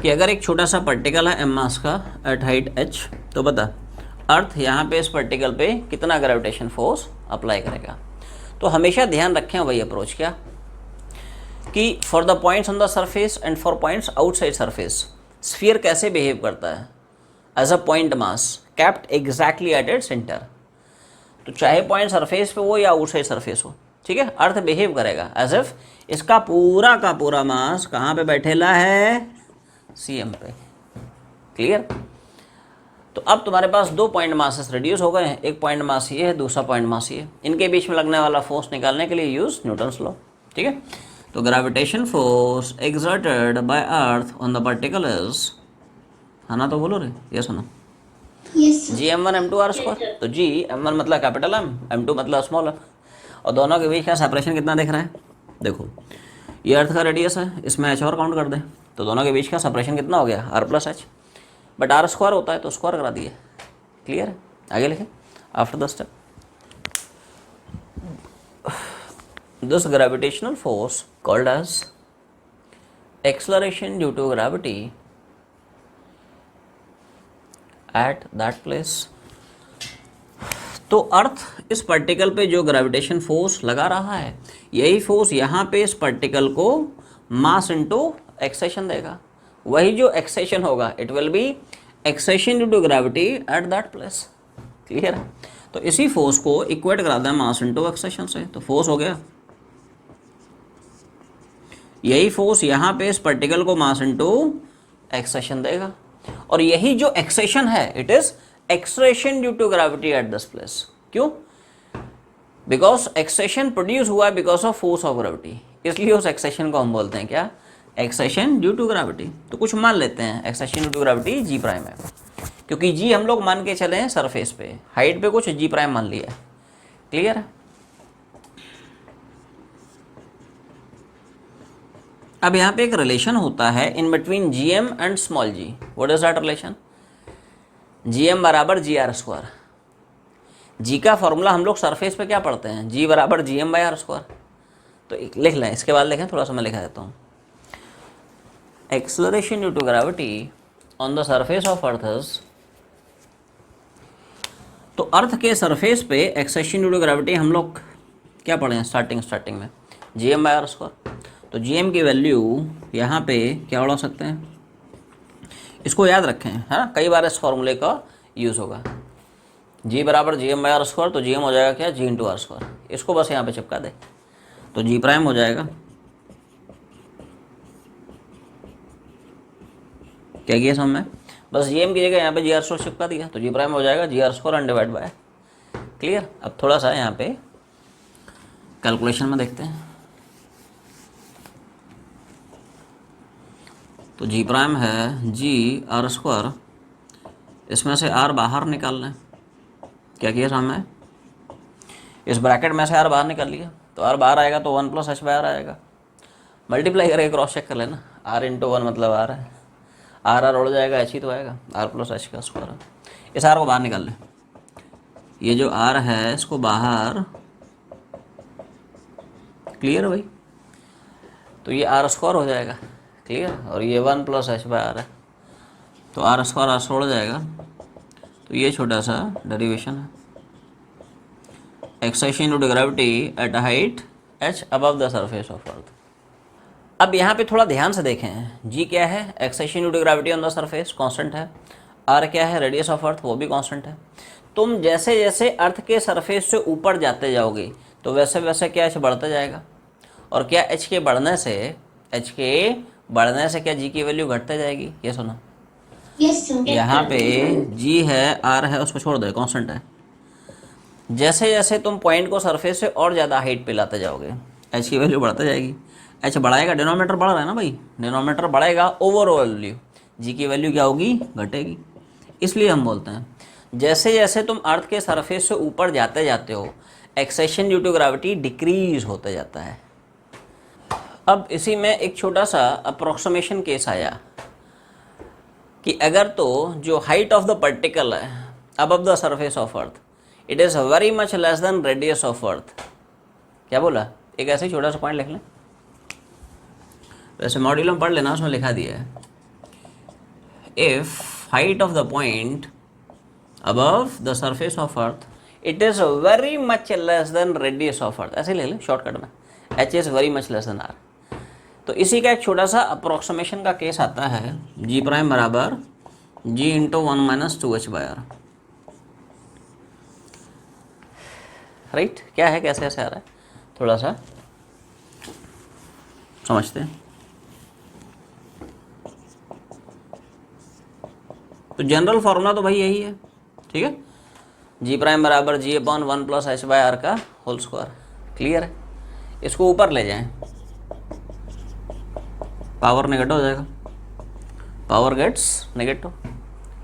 कि अगर एक छोटा सा पार्टिकल है m मास का एट हाइट h, तो बता अर्थ यहाँ पे इस पार्टिकल पे कितना ग्रेविटेशन फोर्स अप्लाई करेगा। तो हमेशा ध्यान रखें वही अप्रोच, क्या कि for the points on the surface and for points outside surface sphere कैसे बिहेव करता है as a point mass kept exactly at it centre. तो चाहे पॉइंट सरफेस पे हो या आउटसाइड सरफेस हो, ठीक है, अर्थ बिहेव करेगा एज इफ इसका पूरा का पूरा मास कहाँ पे बैठेला है? CM पे। क्लियर? तो अब तुम्हारे पास दो पॉइंट मासेस रिड्यूस हो गए हैं, एक पॉइंट मास ये है, दूसरा पॉइंट मास ये है। इनके बीच में लगने वाला फोर्स निकालने के लिए यूज न्यूटन्स लॉ। ठीक है, तो gravitation force exerted by earth on the particle is, है ना, तो बोलो रे, ये सुनो, Yes, sir. Gm1 m2 r square. तो Gm1 मतलब कैपिटल M, m2 मतलब स्मॉल m, और दोनों के बीच का सेपरेशन कितना दिख रहा है? देखो ये अर्थ का रेडियस है, इसमें h और काउंट कर दे, तो दोनों के बीच का सेपरेशन कितना हो गया, R plus h, but R square होता है तो स्क्वायर करा दिए। क्लियर है, आगे लिखें। After the step, this gravitational force called as acceleration due to gravity at that place. तो अर्थ इस पार्टिकल पे जो ग्रेविटेशन फोर्स लगा रहा है, यही फोर्स यहाँ पे इस पार्टिकल को मास इनटू एक्सेशन देगा। वही जो एक्सेशन होगा it will be acceleration due to gravity at that place. Clear है, तो इसी फोर्स को इक्वेट करा दें मास इनटू एक्सेशन से, तो फोर्स हो गया, यही फोर्स यहाँ पे इस पार्टिकल को मास इनटू एक्सेशन देगा। और यही जो एक्सेशन है it is acceleration due to gravity at this place. क्यों? बिकॉज एक्सेशन प्रोड्यूस हुआ है because of force of gravity, इसलिए उस एक्सेशन को हम बोलते हैं क्या, एक्सेशन ड्यू टू ग्रेविटी। तो कुछ मान लेते हैं acceleration due to gravity g prime है, क्योंकि जी हम लोग मान के चले हैं सरफेस पे, हाइट पे कुछ जी प्राइम मान लिया है। क्लियर है, अब यहाँ पे एक रिलेशन होता है in between G M and small g. What is that relation? G M बराबर जी आर स्क्वायर। जी का फॉर्मूला हम लोग सरफेस पे क्या पढ़ते हैं, जी बराबर G M by R square. तो लिख लें, इसके बाद लिखें, थोड़ा सा मैं लिखा देता हूँ। Acceleration due to gravity on the surface of earth is, तो अर्थ के सरफेस पे एक्सेशन ड्यू टू ग्रेविटी हम लोग क्या पढ़े हैं स्टार्टिंग में, G M by R square. तो जी एम की वैल्यू यहाँ पे क्या उड़ा सकते हैं, इसको याद रखें, है ना, कई बार इस फॉर्मूले का यूज़ होगा। जी बराबर G M by R square, तो जी एम हो जाएगा क्या, जी इंटू आर स्क्वायर। इसको बस यहाँ पे चिपका दे तो जी प्राइम हो जाएगा क्या किया समझ में, बस जी एम की जगह यहाँ पे जी आर स्क्वायर चिपका दिया तो जी प्राइम हो जाएगा g are square and divide by. Clear, अब थोड़ा सा यहाँ पे कैलकुलेशन में देखते हैं। तो जी प्राइम है जी आर स्क्वायर, इसमें से आर बाहर निकाल लें, क्या किया सामने, इस ब्रैकेट में से आर बाहर निकाल लिया, तो आर बाहर आएगा तो 1 प्लस एच बाई आर आएगा। मल्टीप्लाई करके क्रॉस चेक कर लेना, आर इंटू 1 मतलब आर है, आर उड़ जाएगा, एच ही तो आएगा, आर प्लस एच का स्क्वायर। इस आर को बाहर निकाल लें, ये जो आर है इसको बाहर, क्लियर है भाई, तो ये आर स्क्वायर हो जाएगा। क्लियर, और ये 1 प्लस एच बाई आर है, तो आर स्क्वायर आर से उड़ जाएगा, तो ये छोटा सा डेरिवेशन है। Acceleration due to gravity at height h above the surface of earth. अब यहाँ पे थोड़ा ध्यान से देखें, जी क्या है, acceleration due to gravity on the surface constant है, आर क्या है, रेडियस ऑफ अर्थ, वो भी कांस्टेंट है। तुम जैसे जैसे अर्थ के सरफेस से ऊपर जाते जाओगे तो वैसे वैसे क्या एच बढ़ता जाएगा, और क्या एच के बढ़ने से क्या जी की वैल्यू घटते जाएगी, ये सुनो। Yes, sir. यहाँ पे जी है, आर है, उसको छोड़ दो, कांस्टेंट है। जैसे जैसे तुम पॉइंट को सरफेस से और ज़्यादा हाइट पे लाते जाओगे एच की वैल्यू बढ़ती जाएगी। एच बढ़ाएगा, डिनोमिनेटर बढ़ रहा है ना भाई, डिनोमिनेटर बढ़ेगा, ओवरऑल वैल्यू जी की वैल्यू क्या होगी, घटेगी। इसलिए हम बोलते हैं जैसे जैसे तुम अर्थ के सरफेस से ऊपर जाते जाते हो acceleration due to gravity decrease होते जाता है। अब इसी में एक छोटा सा अप्रोक्सीमेशन केस आया कि अगर तो जो हाइट ऑफ द पार्टिकल है above the surface of earth it is very much less than radius of अर्थ, क्या बोला, एक ऐसे ही छोटा सा पॉइंट लिख लें, वैसे मॉड्यूल में पढ़ लेना, उसमें लिखा दिया है if height of the point above the surface of earth it is very much less than radius of earth, ऐसे ले लें शॉर्टकट में, h is very much less than R. तो इसी का एक छोटा सा अप्रोक्सीमेशन का केस आता है, जी प्राइम बराबर g into 1 minus 2 h by R. Right, क्या है, कैसे ऐसे आ रहा है, थोड़ा सा समझते हैं। तो जनरल फॉर्मूला तो भाई यही है, ठीक है, जी प्राइम बराबर g upon 1 plus h by R का होल स्क्वायर। क्लियर है, इसको ऊपर ले जाएं, पावर नेगेटिव हो जाएगा, पावर गेट्स नेगेटिव।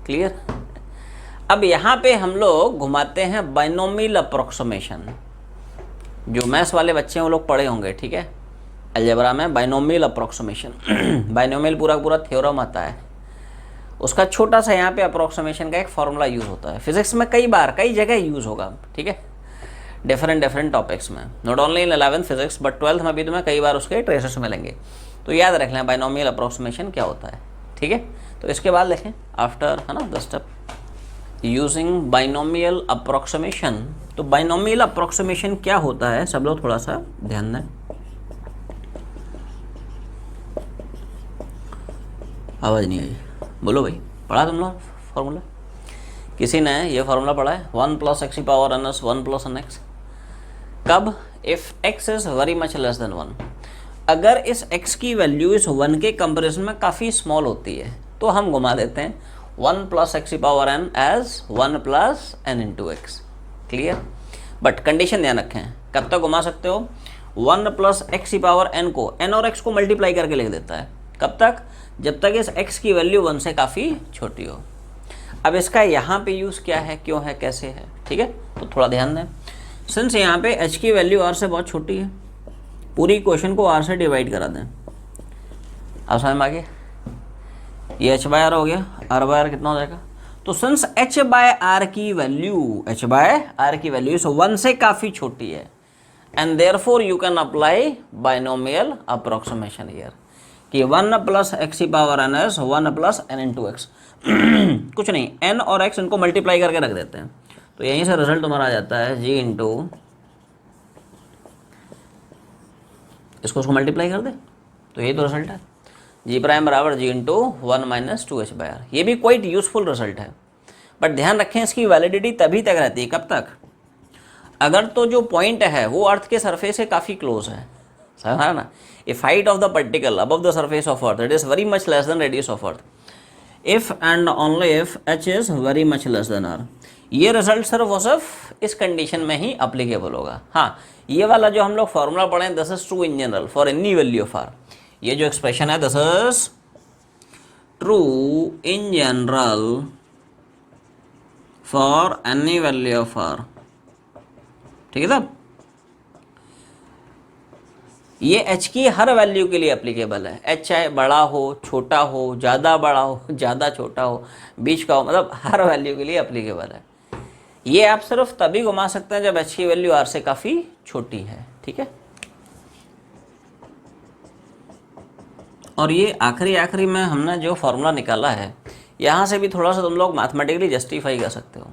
क्लियर, अब यहाँ पे हम लोग घुमाते हैं बाइनोमियल अप्रोक्सीमेशन, जो मैथ्स वाले बच्चे हैं वो लोग पढ़े होंगे, ठीक है, अलजेब्रा में बाइनोमियल अप्रोक्सीमेशन बाइनोमियल पूरा का पूरा थ्योरम आता है, उसका छोटा सा यहाँ पे अप्रोक्सीमेशन का एक फॉर्मूला यूज़ होता है। फिजिक्स में कई बार कई जगह यूज़ होगा, ठीक है, डिफरेंट टॉपिक्स में, not only in 11th physics but 12th में भी तुम्हें कई बार उसके ट्रेसेस मिलेंगे। तो याद रख लें बाइनोमियल अप्रोक्सीमेशन क्या होता है, ठीक है। तो इसके बाद देखें आफ्टर, है ना, the step using binomial approximation. तो बाइनोमियल अप्रोक्सीमेशन क्या होता है, सब लोग थोड़ा सा ध्यान दें। आवाज़ नहीं आई, बोलो भाई, पढ़ा तुम लोग फॉर्मूला? किसी ने ये फार्मूला पढ़ा है 1 + x की पावर n 1 + n x? कब? If x is very much less then 1। अगर इस x की वैल्यू इस 1 के कंपेरिजन में काफ़ी स्मॉल होती है तो हम घुमा देते हैं 1 + x की power n as 1 + n × x। Clear? But condition ध्यान रखें, कब तक घुमा सकते हो? 1 + x की पावर n को n और x को मल्टीप्लाई करके लिख देता है। कब तक? जब तक इस x की वैल्यू 1 से काफ़ी छोटी हो। अब इसका यहाँ पे यूज़ क्या है, क्यों है, कैसे है, ठीक है, तो थोड़ा ध्यान दें। सिंस यहाँ पे h की वैल्यू r से बहुत छोटी है, पूरी इक्वेशन को r से डिवाइड करा दें। अब समझ में आ गया? ये h/r हो गया, r/r कितना हो जाएगा? तो सिंस h/r की वैल्यू इस 1 से काफ़ी छोटी है and therefore you can apply binomial approximation here कि 1 + x की power n is 1 + n × x। कुछ नहीं, n और x इनको मल्टीप्लाई करके रख देते हैं, तो यहीं से रिजल्ट तुम्हारा आ जाता है g × इसको मल्टीप्लाई कर दे तो यही तो रिजल्ट है, g' बराबर g × 1 - 2h/r। ये भी क्वाइट यूजफुल रिजल्ट है, बट ध्यान रखें इसकी वैलिडिटी तभी तक रहती है, कब तक? अगर तो जो पॉइंट है वो अर्थ के सरफेस से काफ़ी क्लोज है, समझा ना? If height of the particle above the surface of earth it is very much less than radius of earth, if and only if h is very much less then r। ये result सिर्फ और सिर्फ इस condition में ही applicable होगा। हाँ, ये वाला जो हम लोग फॉर्मूला पढ़ें this is true in general for any value of r। ये जो एक्सप्रेशन है this is true in general for any value of r, ठीक है साहब? ये h की हर वैल्यू के लिए एप्लीकेबल है। h चाहे बड़ा हो, छोटा हो, ज़्यादा बड़ा हो, ज़्यादा छोटा हो, बीच का हो, मतलब हर वैल्यू के लिए एप्लीकेबल है। ये आप सिर्फ तभी घुमा सकते हैं जब h की वैल्यू r से काफ़ी छोटी है, ठीक है? और ये आखिरी में हमने जो फॉर्मूला निकाला है, यहाँ से भी थोड़ा सा तुम लोग मैथमेटिकली जस्टिफाई कर सकते हो।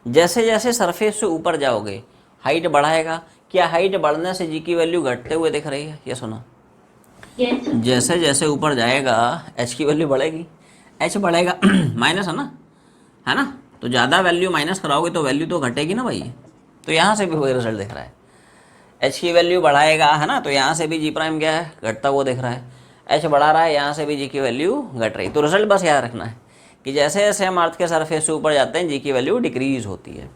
जैसे जैसे सरफेस से ऊपर जाओगे हाइट बढ़ाएगा, क्या हाइट बढ़ने से जी की वैल्यू घटते हुए दिख रही है? ये सुना, जैसे जैसे ऊपर जाएगा h की वैल्यू बढ़ेगी, h बढ़ेगा माइनस है ना? तो ज़्यादा वैल्यू माइनस कराओगे तो वैल्यू तो घटेगी ना भाई। तो यहाँ से भी वही रिजल्ट दिख रहा है, h की वैल्यू बढ़ाएगा, है ना? तो यहाँ से भी g' क्या है, घटता हुआ दिख रहा है। h बढ़ा रहा है, यहाँ से भी g की वैल्यू घट रही। तो रिजल्ट बस याद रखना है कि जैसे जैसे हम अर्थ के सरफेस से ऊपर जाते हैं g की वैल्यू डिक्रीज होती है।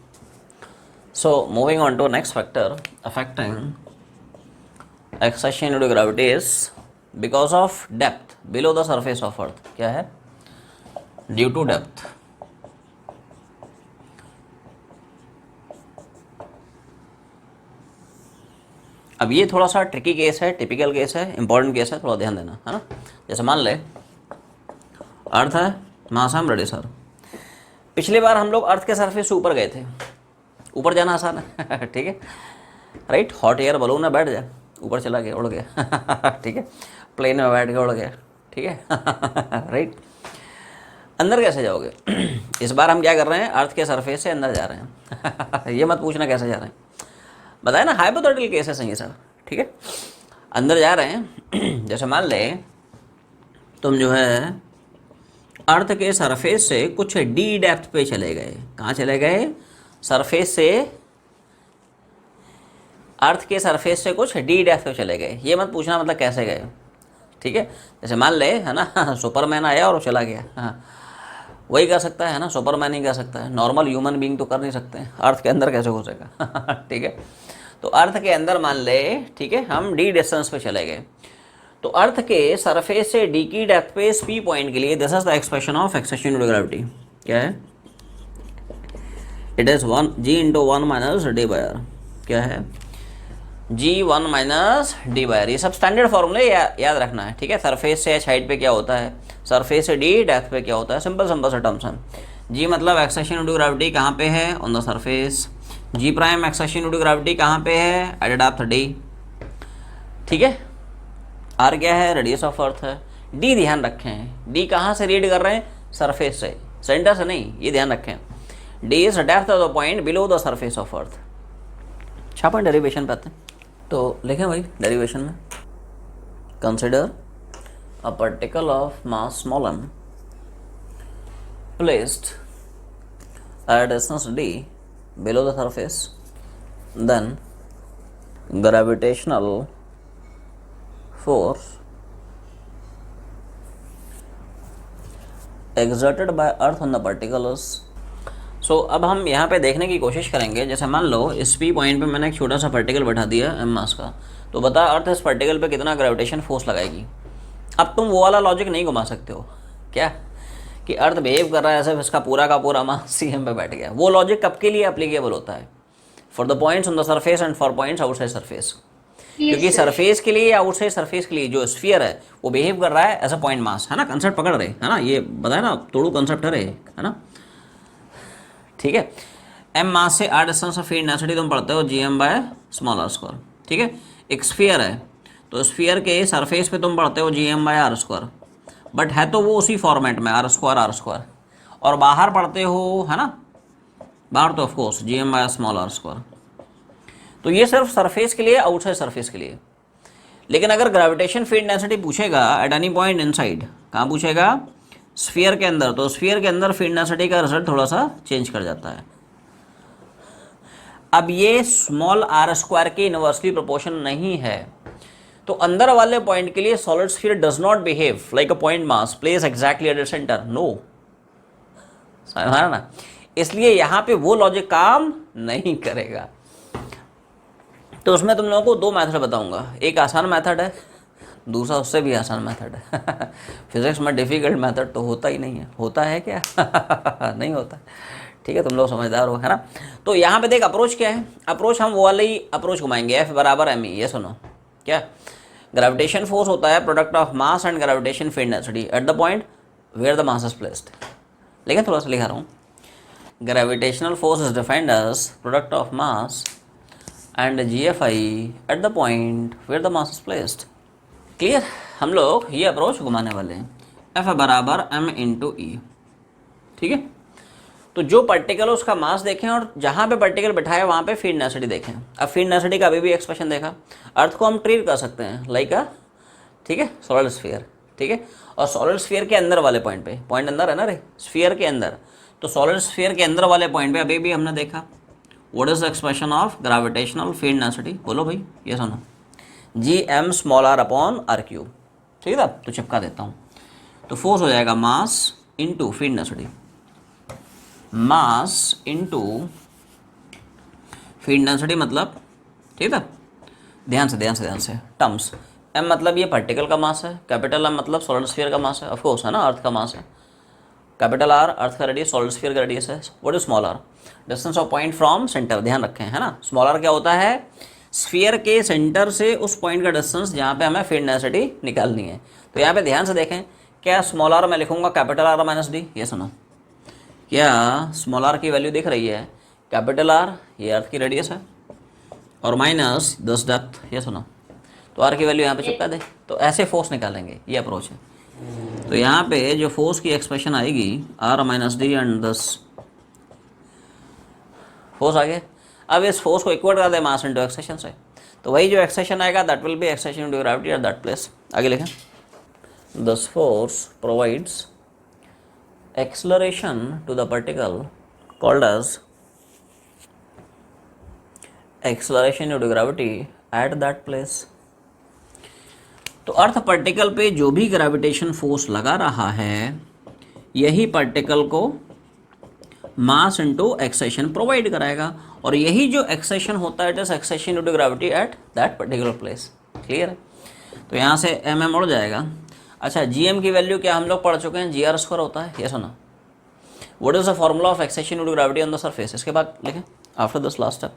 So moving on to next factor affecting accession due to gravity is because of depth below the surface of earth। क्या है? Due to depth। अब ये थोड़ा सा ट्रिकी केस है, टिपिकल केस है, इंपॉर्टेंट केस है, थोड़ा ध्यान देना, है ना? जैसे मान ले अर्थ है, मास है, रेडियस r। पिछली बार हम लोग अर्थ के सरफेस से ऊपर गए थे, ऊपर जाना आसान है ठीक है, राइट? हॉट एयर बलून में बैठ जाए, ऊपर चला गया, उड़ गया ठीक है, प्लेन में बैठ के उड़ गया, ठीक है राइट? अंदर कैसे जाओगे? इस बार हम क्या कर रहे हैं, अर्थ के सरफेस से अंदर जा रहे हैं ये मत पूछना कैसे जा रहे हैं, बताए ना, हाइपोथेटिकल केसेस हैं ये सब, ठीक है? अंदर जा रहे हैं। जैसे मान ले तुम जो है अर्थ के सरफेस से कुछ डी डेप्थ पे चले गए। कहाँ चले गए? सरफेस से, अर्थ के सरफेस से कुछ डी डेप्थ पे चले गए। ये मत पूछना मतलब कैसे गए, ठीक है? जैसे मान ले, है ना, सुपरमैन आया और वो चला गया, हाँ वही कर सकता है ना, सुपरमैन ही कर सकता है, नॉर्मल ह्यूमन बीइंग तो कर नहीं सकते। अर्थ के अंदर कैसे घुसेगा ठीक है? तो अर्थ के अंदर मान ले, ठीक है, हम डी डिस्टेंस पे चले गए, तो अर्थ के सरफेस से डी की डेप्थ पे इस पी पॉइंट के लिए this is the expression of acceleration due to gravity. क्या है? It is 1 g × 1 - d/r। क्या है? G1 minus d by are, ये सब स्टैंडर्ड फॉर्मूले याद रखना है, ठीक है। सरफेस से एच हाइट पे क्या होता है, सरफेस से डी डेप्थ पे क्या होता है, सिंपल सिंपल सा टर्म्स हैं। जी मतलब एक्सेशन ड्यू टू ग्रेविटी कहाँ पे है, on the surface. G prime acceleration due to gravity कहाँ पे है, एट डेप्थ डी, ठीक है। आर क्या है, रेडियस ऑफ अर्थ है। डी ध्यान रखें, डी कहाँ से रीड कर रहे हैं, सरफेस से, सेंटर से नहीं, ये ध्यान रखें। D is depth of the point below the surface of अर्थ। छापा डेरिवेशन पे आते हैं, तो लिखें भाई डेरिवेशन में, consider a particle of mass small m placed at distance d below the surface, then gravitational force exerted by earth on the particle is। सो अब हम यहाँ पे देखने की कोशिश करेंगे, जैसे मान लो इस पी पॉइंट पे मैंने एक छोटा सा पार्टिकल बैठा दिया एम मास का, तो बता अर्थ इस पार्टिकल पे कितना ग्रेविटेशन फोर्स लगाएगी। अब तुम वो वाला लॉजिक नहीं घुमा सकते हो क्या, कि अर्थ बिहेव कर रहा है ऐसे इसका पूरा का पूरा मास सी एम पे बैठ गया। वो लॉजिक कब के लिए एप्लीकेबल होता है, for the points on the surface and for points outside surface. क्योंकि सरफेस के लिए या आउटसाइड सरफेस के लिए जो स्फीयर है वो बिहेव कर रहा है एज अ पॉइंट मास, है ना। कंसेप्ट पकड़ रहे है ना, ये बताया ना, तोड़ू कंसेप्ट है ना, ठीक है। एम मास से r distance of field density तुम पढ़ते हो g m by small r square, ठीक है। एक स्फीयर है तो स्फीयर के सरफेस पे तुम पढ़ते हो g m by are square, but है तो वो उसी फॉर्मेट में आर स्क्वायर, और बाहर पढ़ते हो, है ना, बाहर तो of course g m by small r square. तो ये सिर्फ सरफेस के लिए, आउटसाइड सरफेस के लिए। लेकिन अगर ग्रेविटेशन फील्ड डेंसिटी पूछेगा एट एनी पॉइंट इनसाइड, कहाँ पूछेगा, स्फीयर के अंदर, तो स्फीयर के अंदर फील्ड डेंसिटी का रिजल्ट थोड़ा सा चेंज कर जाता है। अब ये स्मॉल आर स्क्वायर के इनवर्सली प्रोपोर्शन नहीं है, तो अंदर वाले पॉइंट के लिए solid sphere does not behave like a point mass place exactly at the centre, no, समझा ना। इसलिए यहां पे वो लॉजिक काम नहीं करेगा। तो उसमें तुम लोगों को दो मेथड बताऊंगा, एक आसान मेथड है, दूसरा उससे भी आसान मेथड है। फिजिक्स में डिफिकल्ट मेथड तो होता ही नहीं है, होता है क्या? नहीं होता, ठीक है, तुम लोग समझदार हो, है ना। तो यहाँ पे देख अप्रोच क्या है, अप्रोच हम वो वाला ही अप्रोच घुमाएंगे, एफ बराबर एम ई, ये सुनो क्या, ग्रेविटेशन फोर्स होता है product of mass and gravitation field density at the point where the mass is placed. लेकिन थोड़ा सा लिखा रहा हूँ, gravitational force is defined as product of mass and g f i at the point where the mass is placed. Clear, हम लोग ये approach घुमाने वाले हैं, एफ बराबर एम इंटू ई, ठीक है। तो जो पार्टिकल उसका मास देखें और जहाँ पे पार्टिकल बैठा है वहाँ पे फील्ड डेंसिटी देखें। अब फील्ड डेंसिटी का अभी भी एक्सप्रेशन देखा, अर्थ को हम ट्रीट कर सकते हैं लाइक अ, ठीक है, सॉलिड स्फीयर, ठीक है। और सॉलिड स्फीयर के अंदर वाले पॉइंट पे, पॉइंट अंदर है ना रे, स्फीयर के अंदर, तो सॉलिड स्फीयर के अंदर वाले पॉइंट पे अभी भी हमने देखा what is the expression of gravitational field density, बोलो भाई, ये सुनो, g m small r upon r cube, ठीक है। तो चिपका देता हूँ, तो फोर्स हो जाएगा mass into field density, mass into field density मतलब, ठीक है, ध्यान से टर्म्स, एम मतलब ये पार्टिकल का मास है, कैपिटल एम मतलब सॉलिड स्फीयर का मास है, ऑफ कोर्स, है ना, अर्थ का मास है, कैपिटल आर अर्थ का रेडियस, सॉलिड स्फीयर का रेडियस है, what is small r, distance of point from centre, ध्यान रखें, है ना। स्मॉल आर क्या होता है, स्फीयर के सेंटर से उस पॉइंट का डिस्टेंस जहाँ पे हमें फील्ड डेंसिटी निकालनी है। तो यहाँ पे ध्यान से देखें, क्या स्मॉल आर मैं लिखूंगा कैपिटल आर माइनस डी, ये सुनो, क्या स्मॉल आर की वैल्यू दिख रही है, कैपिटल आर ये अर्थ की रेडियस है और माइनस 10 डेप्थ, ये सुनो, तो आर की वैल्यू यहाँ पे चिपका दे, तो ऐसे फोर्स निकालेंगे, ये अप्रोच है। तो यहाँ पे जो फोर्स की एक्सप्रेशन आएगी R minus d and 10 force आ गया। अब इस फोर्स को इक्वल कर दे मास इंटू एक्सेशन से, तो वही जो एक्सेशन आएगा that will be acceleration into gravity at that place. आगे लिखें, this force provides acceleration to the particle called as acceleration due to gravity at that place। तो अर्थ पार्टिकल पे जो भी ग्रेविटेशन फोर्स लगा रहा है यही पार्टिकल को मास इनटू एक्सेशन प्रोवाइड कराएगा, और यही जो एक्सेशन होता है it is acceleration due to gravity at that particular place. Clear है, तो यहाँ से एम एम उड़ जाएगा। अच्छा, जी एम की वैल्यू क्या हम लोग पढ़ चुके हैं, जी आर स्क्वायर होता है, ये सुना, what is the formula of acceleration due to gravity on the surface. इसके बाद लिखें after this last step,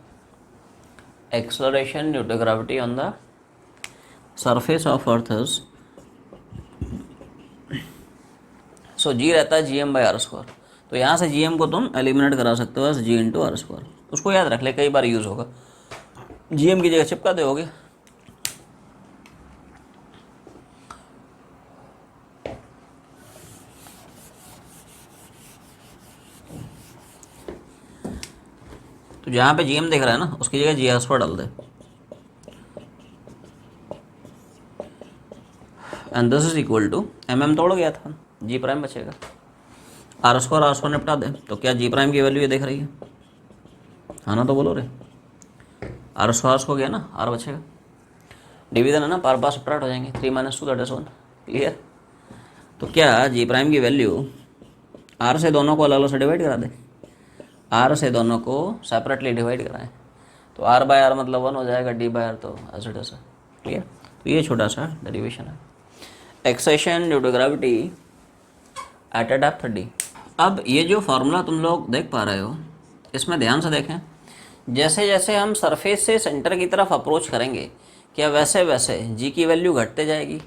acceleration due to gravity on the surface of earth is, so g रहता है जी एम बाई आर स्क्वायर। तो यहाँ से G M को तुम एलिमिनेट करा सकते हो बस जी इंटू आर स्क्वायर। उसको याद रख ले, कई बार यूज़ होगा। जी एम की जगह चिपका दोगे। तो जहाँ पे जी एम दिख रहा है ना, उसकी जगह जी आर स्क्वायर डाल दे, and this is equal to M M तोड़ गया था, जी प्राइम बचेगा, आर स्क्वायर निपटा दे। तो क्या जी प्राइम की वैल्यू ये दिख रही है? हाँ ना, तो बोलो रे। आर स्क्वायर हो गया ना, आर बचेगा, डिवीजन है ना, पार पास सब्ट्रैक्ट हो जाएंगे, 3 - 2 दैट इज 1। क्लियर? तो क्या जी प्राइम की वैल्यू आर से दोनों को अलग अलग से डिवाइड करा दे, आर से दोनों को सेपरेटली डिवाइड कराएं, तो आर बाय आर मतलब 1 हो जाएगा, डी बाय आर तो एज इट इज। क्लियर? तो ये छोटा सा डेरिवेशन है, acceleration due to gravity at a depth d. अब ये जो फार्मूला तुम लोग देख पा रहे हो, इसमें ध्यान से देखें, जैसे जैसे हम सरफेस से सेंटर की तरफ अप्रोच करेंगे, क्या वैसे वैसे जी की वैल्यू घटते जाएगी?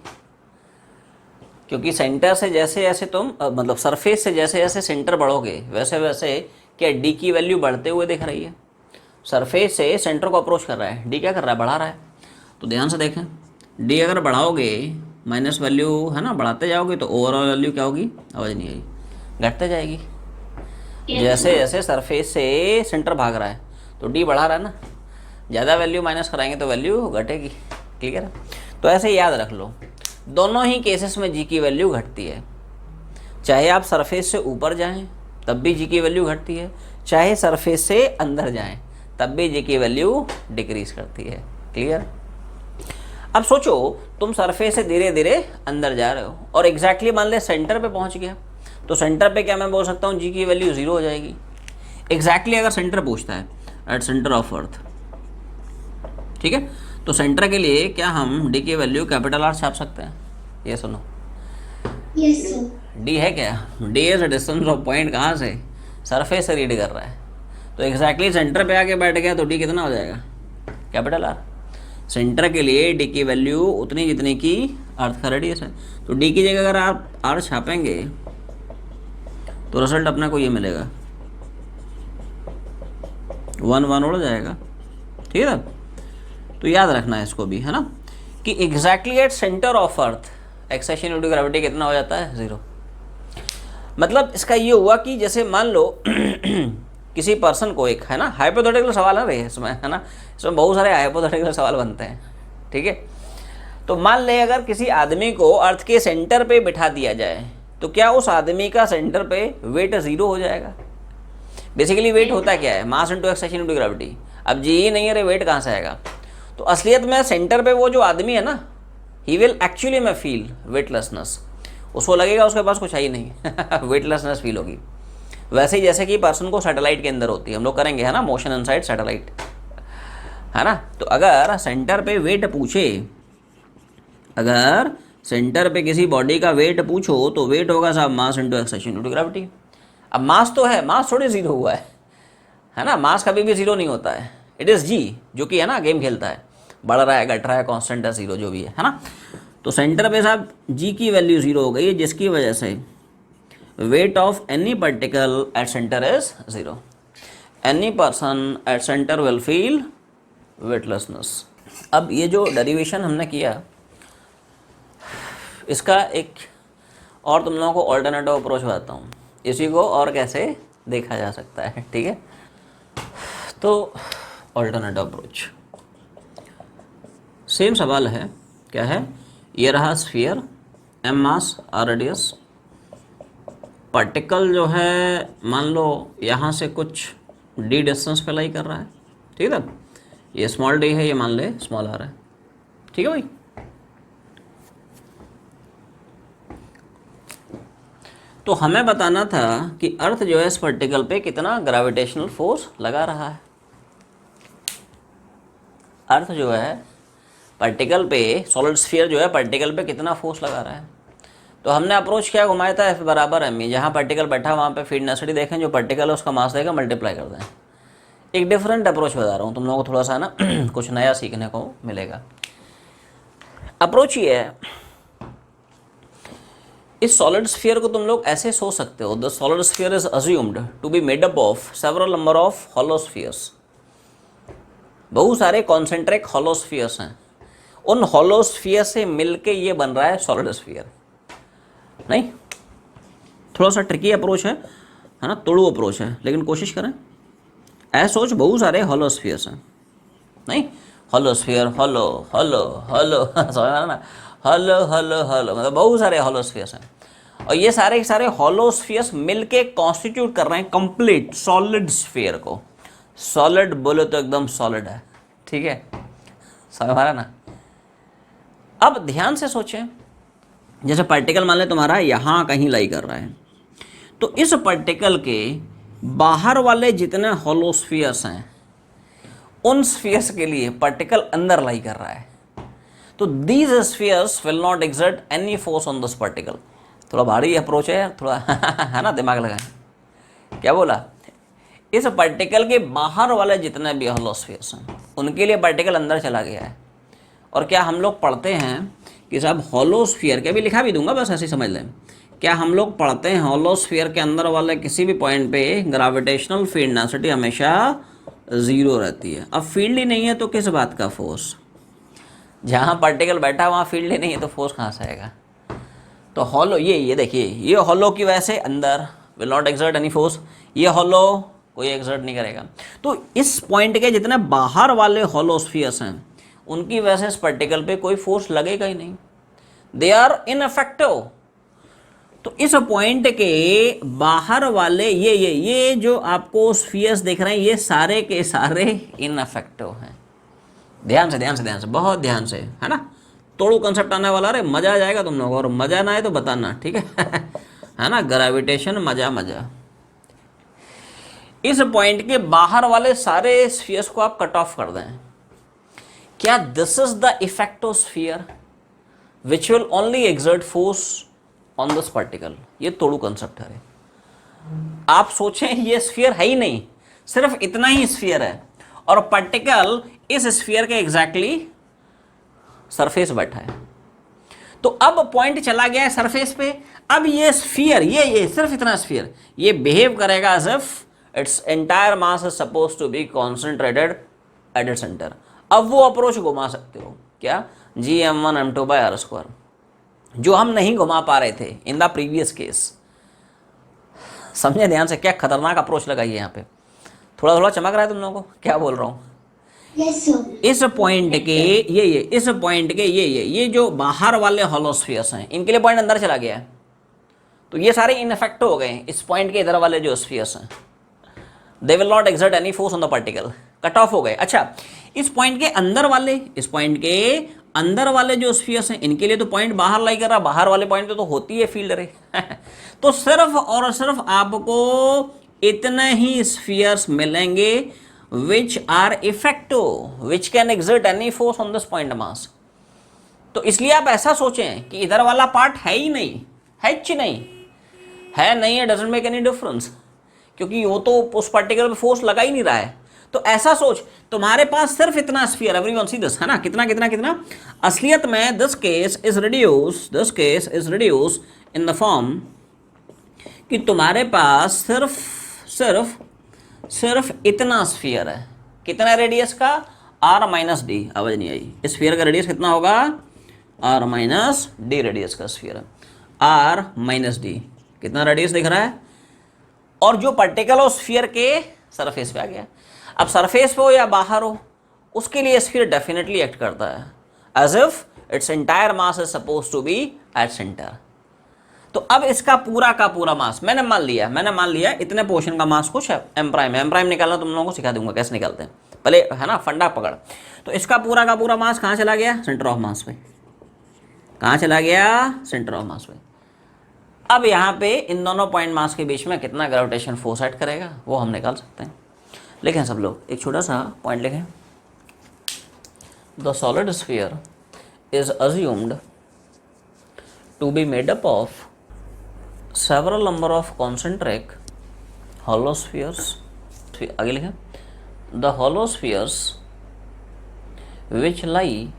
क्योंकि सेंटर से जैसे जैसे तुम मतलब सरफेस से जैसे जैसे सेंटर बढ़ोगे, वैसे वैसे क्या डी की वैल्यू बढ़ते हुए दिख रही है? सरफेस से सेंटर को अप्रोच कर रहा है, डी क्या कर रहा है? बढ़ा रहा है। तो ध्यान से देखें, डी अगर बढ़ाओगे माइनस वैल्यू है ना, बढ़ाते जाओगे तो ओवरऑल वैल्यू क्या होगी? आवाज़ नहीं आई, घटते जाएगी। जैसे जैसे सरफेस से सेंटर भाग रहा है तो डी बढ़ा रहा है ना, ज़्यादा वैल्यू माइनस कराएंगे तो वैल्यू घटेगी। क्लियर है? तो ऐसे याद रख लो, दोनों ही केसेस में जी की वैल्यू घटती है। चाहे आप सरफेस से ऊपर जाएं तब भी जी की वैल्यू घटती है, चाहे सरफेस से अंदर जाएं तब भी जी की वैल्यू डिक्रीज करती है। क्लियर? अब सोचो, तुम सरफेस से धीरे धीरे अंदर जा रहे हो और एग्जैक्टली मान ले सेंटर पे पहुंच गया, तो सेंटर पे क्या मैं बोल सकता हूँ? जी की वैल्यू 0 हो जाएगी। एग्जैक्टली अगर सेंटर पूछता है, एट सेंटर ऑफ अर्थ, ठीक है, तो सेंटर के लिए क्या हम डी की वैल्यू कैपिटल आर छाप सकते हैं? ये सुनो, Yes, sir. डी है क्या? D is distance of point कहाँ से? सरफेस से रीड कर रहा है, तो एग्जैक्टली सेंटर पे आके बैठ गया तो डी कितना हो जाएगा? Capital R. सेंटर के लिए डी की वैल्यू उतनी जितनी की अर्थ का रेडियस है, तो डी की जगह अगर आप आर छापेंगे तो रिजल्ट अपने को ये मिलेगा, 1 1 उड़ जाएगा। ठीक है? तो याद रखना है इसको भी, है ना, कि exactly at centre of earth acceleration due to gravity कितना हो जाता है? 0। मतलब इसका ये हुआ कि जैसे मान लो किसी पर्सन को, एक है ना हाइपोथेटिकल सवाल है रहे इसमें, है ना, इसमें बहुत सारे हाइपोथेटिकल सवाल बनते हैं। ठीक है? तो मान ले अगर किसी आदमी को अर्थ के सेंटर पे बिठा दिया जाए, तो क्या उस आदमी का सेंटर पे वेट 0 हो जाएगा? बेसिकली वेट होता क्या है? Mass into acceleration into gravity. अब जी ही नहीं है रे, वेट कहाँ से आएगा? तो असलियत में सेंटर पे वो जो आदमी है ना, ही विल एक्चुअली में फील वेटलेसनेस। उसको लगेगा उसके पास कुछ है ही नहीं वेटलेसनेस फील होगी। वैसे ही जैसे कि पर्सन को सैटेलाइट के अंदर होती है, हम लोग करेंगे है ना, मोशन इनसाइड सैटेलाइट, है ना। तो अगर सेंटर पे वेट पूछे, अगर सेंटर पे किसी बॉडी का वेट पूछो तो वेट होगा साहब mass into acceleration into gravity. अब मास तो है, मास थोड़ी 0 हुआ है ना, मास कभी भी 0 नहीं होता है। इट इज़ जी, जो कि है ना गेम खेलता है, बढ़ रहा है घट रहा है, कांस्टेंट है 0 जो भी है ना। तो सेंटर पे साहब जी की वैल्यू 0 हो गई है, जिसकी वजह से weight of any particle at centre is 0। Any person at centre will feel weightlessness. अब ये जो डेरिवेशन हमने किया, इसका एक और तुम लोगों को ऑल्टरनेटिव अप्रोच बताता हूँ, इसी को और कैसे देखा जा सकता है। ठीक है? तो ऑल्टरनेटिव अप्रोच, सेम सवाल है, क्या है? ये रहा sphere, m mass r radius, particle जो है मान लो यहाँ से कुछ डी डिस्टेंस पे लाई कर रहा है। ठीक है? ये स्मॉल डी है, ये मान ले स्मॉल आर है। ठीक है भाई? तो हमें बताना था कि अर्थ जो है इस पार्टिकल पे कितना ग्रेविटेशनल फोर्स लगा रहा है। अर्थ जो है पार्टिकल पे, सॉलिड स्फीयर जो है पार्टिकल पे कितना फोर्स लगा रहा है। तो हमने अप्रोच क्या घुमाया था? F बराबर एम ई। जहाँ पार्टिकल बैठा वहाँ पे फील्ड डेंसिटी देखें, जो पार्टिकल है उसका मास देगा, मल्टीप्लाई कर दें। एक डिफरेंट अप्रोच बता रहा हूँ तुम लोगों को, थोड़ा सा ना कुछ नया सीखने को मिलेगा। अप्रोच ये है, इस सॉलिड स्फीयर को तुम लोग ऐसे सोच सकते हो, the solid sphere is assumed to be made up of several number of hollow spheres. बहुत सारे कॉन्सेंट्रिक हॉलो स्फीयर्स हैं, उन हॉलो स्फीयर से मिलके ये बन रहा है सॉलिड स्फीयर। नहीं, थोड़ा सा ट्रिकी अप्रोच है ना, तोड़ू अप्रोच है, लेकिन कोशिश करें। ऐसा सोच, बहुत सारे हॉलो स्फीयर्स हैं। नहीं, hollow sphere, hollow hollow hollow समझ ना, हॉलो हॉलो हॉलो, मतलब बहुत सारे हॉलो स्फीयर्स हैं, और ये सारे के सारे हॉलो स्फीयर्स मिलके कॉन्स्टिट्यूट कर रहे हैं कंप्लीट सॉलिड स्फीयर को। सॉलिड बोले तो एकदम सॉलिड है, ठीक है, समझ आ रहा ना। अब ध्यान से सोचें, जैसे पार्टिकल मान लें तुम्हारा यहाँ कहीं लाई कर रहा है, तो इस पार्टिकल के बाहर वाले जितने हॉलो स्फीयर्स हैं, उन स्फीयर्स के लिए पार्टिकल अंदर लाई कर रहा है, तो these spheres will not exert any force on this particle. थोड़ा भारी अप्रोच है यार, थोड़ा है ना, दिमाग लगाएं। क्या बोला, इस पार्टिकल के बाहर वाले जितने भी हॉलो स्फीयर्स हैं, उनके लिए पार्टिकल अंदर चला गया है। और क्या हम लोग पढ़ते हैं कि साहब हॉलो स्फीयर के, भी लिखा भी दूंगा, बस ऐसे समझ लें, क्या हम लोग पढ़ते हैं हॉलो स्फीयर के अंदर वाले किसी भी पॉइंट पे ग्रेविटेशनल फील्ड डेंसिटी हमेशा ज़ीरो रहती है। अब फील्ड ही नहीं है तो किस बात का फोर्स, जहाँ पार्टिकल बैठा वहाँ फील्ड ही नहीं है तो फोर्स कहाँ से आएगा। तो हॉलो, ये देखिए, ये हॉलो की वजह से अंदर will not exert any force, ये हॉलो कोई एक्सर्ट नहीं करेगा। तो इस पॉइंट के जितने बाहर वाले हॉलो स्फीयर्स हैं, उनकी वजह से इस पार्टिकल पे कोई फोर्स लगेगा ही नहीं, दे आर इनअफेक्टिव। तो इस पॉइंट के बाहर वाले ये जो आपको स्फीयर्स दिख रहे हैं, ये सारे के सारे इनअफेक्टिव हैं। ध्यान से ध्यान से ध्यान से, बहुत ध्यान से, है ना, तोड़ू कंसेप्ट आने वाला। अरे मजा आ जाएगा तुम लोगों को, और मजा ना आए तो बताना, ठीक है है ना, ग्रेविटेशन मजा मजा। इस पॉइंट के बाहर वाले सारे स्फीयर्स को आप कट ऑफ कर दें, क्या this is the effective sphere which will only exert force on this particle. ये तोड़ू कंसेप्ट है। आप सोचें, ये स्फीयर है ही नहीं, सिर्फ इतना ही स्फीयर है, और पार्टिकल इस स्फीयर के एग्जैक्टली सरफेस बैठा है। तो अब पॉइंट चला गया है सरफेस पे। अब ये स्फीयर, ये सिर्फ इतना स्फीयर, ये बिहेव करेगा as if its entire mass is suppose to be concentrated at its centre. अब वो अप्रोच घुमा सकते हो, क्या, Gm1m2/r², जो हम नहीं घुमा पा रहे थे इन द प्रीवियस केस। समझे ध्यान से, क्या खतरनाक अप्रोच लगाई है यहाँ पे। थोड़ा थोड़ा चमक रहा है तुम लोगों को, क्या बोल रहा हूँ। Yes, sir. इस पॉइंट के इस पॉइंट के ये जो बाहर वाले हॉलो स्फीयर्स हैं, इनके लिए पॉइंट अंदर चला गया है, तो ये सारे इनफेक्टिव हो गए। इस पॉइंट के इधर वाले जो स्फीयर्स हैं, they will not exert any force on the particle, cut off हो गए। अच्छा, इस पॉइंट के अंदर वाले जो स्फीयर्स हैं, इनके लिए तो पॉइंट बाहर लाई कर रहा, बाहर वाले पॉइंट पे तो होती है फील्ड रे तो सिर्फ और सिर्फ आपको इतने ही स्फीयर्स मिलेंगे which are effective, which can exert any force on this point mass। तो इसलिए आप ऐसा सोचें कि इधर वाला पार्ट है ही नहीं, है नहीं, डजंट मेक एनी डिफरेंस, क्योंकि वो तो उस पार्टिकल पे फोर्स लगा ही नहीं रहा है। तो ऐसा सोच, तुम्हारे पास सिर्फ इतना स्फीयर, एवरीवन सी दिस, है ना, कितना असलियत में this case is reduce in the form कि तुम्हारे पास सिर्फ इतना स्फीयर है। कितना रेडियस का, r-d, आवाज नहीं आई, स्फीयर का रेडियस कितना होगा, r-d रेडियस का स्फीयर है, r-d कितना रेडियस दिख रहा है, और जो पार्टिकल हो स्फीयर के सरफेस पे आ गया। अब सरफेस पे हो या बाहर हो, उसके लिए स्फीयर डेफिनेटली एक्ट करता है as if its entire mass is suppose to be at centre. तो अब इसका पूरा का पूरा मास मैंने मान लिया इतने पोर्शन का मास कुछ है, एम प्राइम निकालना तुम लोगों को सिखा दूंगा कैसे निकालते हैं, पहले है ना फंडा पकड़। तो इसका पूरा का पूरा मास कहाँ चला गया, सेंटर ऑफ मास पे। कहाँ चला गया, सेंटर ऑफ मास पे। अब यहाँ पे इन दोनों पॉइंट मास के बीच में कितना ग्रेविटेशन फोर्स एक्ट करेगा वो हम निकाल सकते हैं। लेकिन सब लोग एक छोटा सा पॉइंट लिखें, the solid sphere is assumed to be made up of several number of concentric hollow spheres। आगे लिखें, the hollow spheres which lie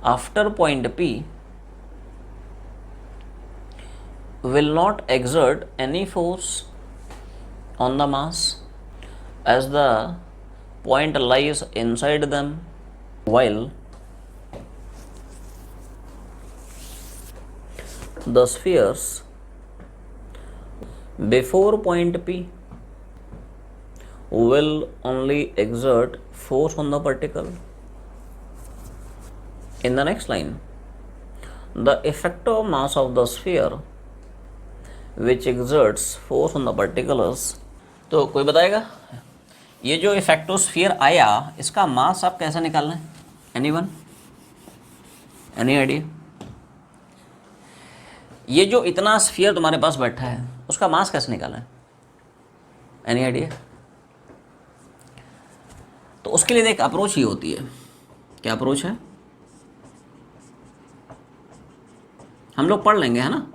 after point P will not exert any force on the mass as the point lies inside them, while the spheres before point P will only exert force on the particle. In the next line, the effective mass of the sphere which exerts force on the particles. तो कोई बताएगा ये जो effective sphere आया इसका मास आप कैसे निकालना है? एनीवन? Any idea? ये जो इतना स्फीयर तुम्हारे पास बैठा है उसका मास कैसे निकालना है? Any idea? तो उसके लिए एक अप्रोच ही होती है. क्या अप्रोच है? हम लोग पढ़ लेंगे, है ना.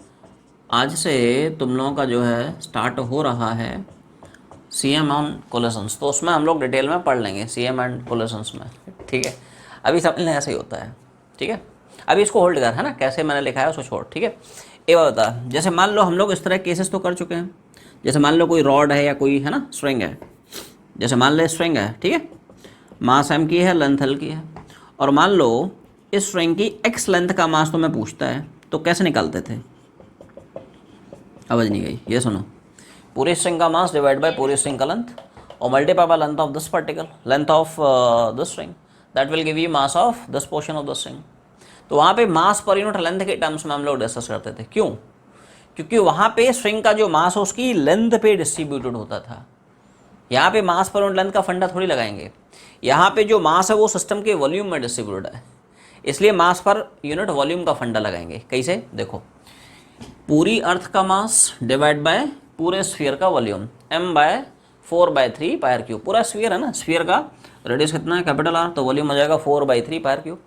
आज से तुम लोगों का जो है स्टार्ट हो रहा है CM ऑन कोलेशंस, तो उसमें हम लोग डिटेल में पढ़ लेंगे CM एंड कोलेशंस में, ठीक है. अभी समझना ऐसा ही होता है, ठीक है. अभी इसको होल्ड कर, है ना, कैसे मैंने लिखा है उसको छोड़, ठीक है. ये बात बता, जैसे मान लो हम लोग इस तरह केसेस तो कर चुके हैं. जैसे मान लो कोई रॉड है या कोई, है ना, स्ट्रिंग है. जैसे मान लो स्ट्रिंग है, ठीक है, मास m की है, लेंथ l की है, और मान लो इस स्ट्रिंग की x लेंथ का मास तुम्हें पूछता है, तो कैसे निकालते थे? आवाज नहीं गई, ये सुनो. पूरी स्ट्रिंग का मास डिवाइड बाय पूरी स्ट्रिंग का लेंथ और multiply by length of this particle, length of this string, that will give you mass of this portion of the string. तो वहाँ पे मास पर यूनिट लेंथ के टर्म्स में हम लोग डिस्कस करते थे. क्यों? क्योंकि वहाँ पे स्ट्रिंग का जो मास है उसकी लेंथ पे डिस्ट्रीब्यूटेड होता था. यहाँ पे मास पर यूनिट लेंथ का फंडा थोड़ी लगाएंगे. यहाँ पे जो मास है वो सिस्टम के वॉल्यूम में डिस्ट्रीब्यूटेड है, इसलिए मास पर यूनिट वॉल्यूम का फंडा लगाएंगे. कैसे? देखो, पूरी अर्थ का मास डिवाइड बाय पूरे स्फीयर का वॉल्यूम m/4/3 पायर क्यूब. पूरा स्फीयर है ना, स्फीयर का रेडियस कितना है? कैपिटल R, तो वॉल्यूम आ जाएगा 4/3 पायर क्यूब.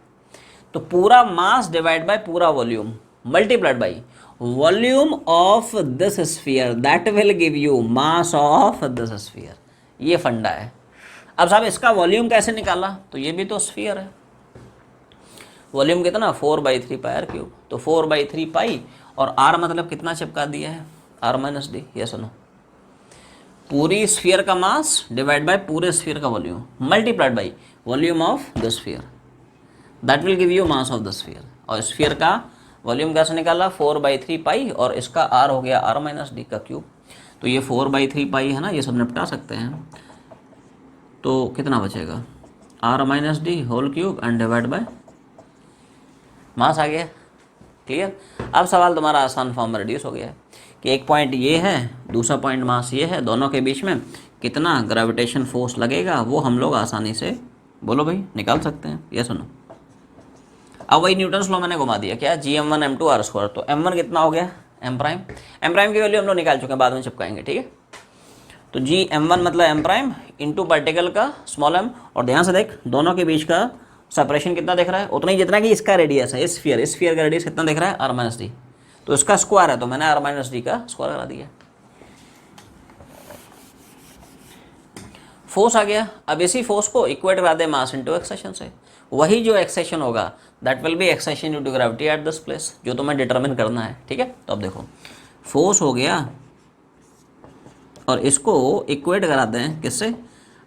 तो पूरा मास डिवाइड बाय पूरा volume multiplied by volume of this sphere, that will give you mass of this sphere. ये फंडा है. अब साहब इसका वॉल्यूम कैसे निकाला? तो ये भी तो स्फीयर है. वॉल्यूम कितना? 4/3 पायर क्यूब. तो 4/3 पाई और R मतलब कितना चिपका दिया है? R-d. ये सुनो, पूरी स्फीयर का मास डिवाइड बाय पूरे स्फीयर का volume multiplied by volume of the sphere, that will give you mass of the sphere. और स्फीयर का वॉल्यूम कैसे निकाला? 4/3 पाई और इसका R हो गया R-d का क्यूब. तो ये 4/3 पाई है ना, ये सब निपटा सकते हैं. तो कितना बचेगा? R-d whole cube and divide by mass आ गया. क्लियर? अब सवाल तुम्हारा आसान फॉर्म में रिड्यूस हो गया है कि एक पॉइंट ये है, दूसरा पॉइंट मास ये है, दोनों के बीच में कितना ग्रेविटेशन फोर्स लगेगा वो हम लोग आसानी से, बोलो भाई, निकाल सकते हैं. ये सुनो, अब वही न्यूटन्स लॉ मैंने घुमा दिया. क्या? Gm1 m2 r². तो m1 कितना हो गया? m prime. m प्राइम की वैल्यू हम लोग निकाल चुके हैं, बाद में चिपकाएंगे, ठीक है. तो Gm1 मतलब m प्राइम इंटू पार्टिकल का स्मॉल m. और ध्यान से देख, दोनों के बीच का सेपरेशन कितना दिख रहा है? उतना ही जितना कि इसका रेडियस है. स्फीयर का रेडियस कितना दिख रहा है? R-d. तो इसका स्क्वायर है, तो मैंने R-d का स्क्वायर करा दिया. फोर्स आ गया. अब इसी फोर्स को इक्वेट करा दे मास इनटू एक्सेशन से. वही जो एक्सेशन होगा that will be acceleration due to gravity at this place, जो तुम्हें डिटरमिन करना है, ठीक है. तो अब देखो, फोर्स हो गया और इसको इक्वेट कराते हैं किससे?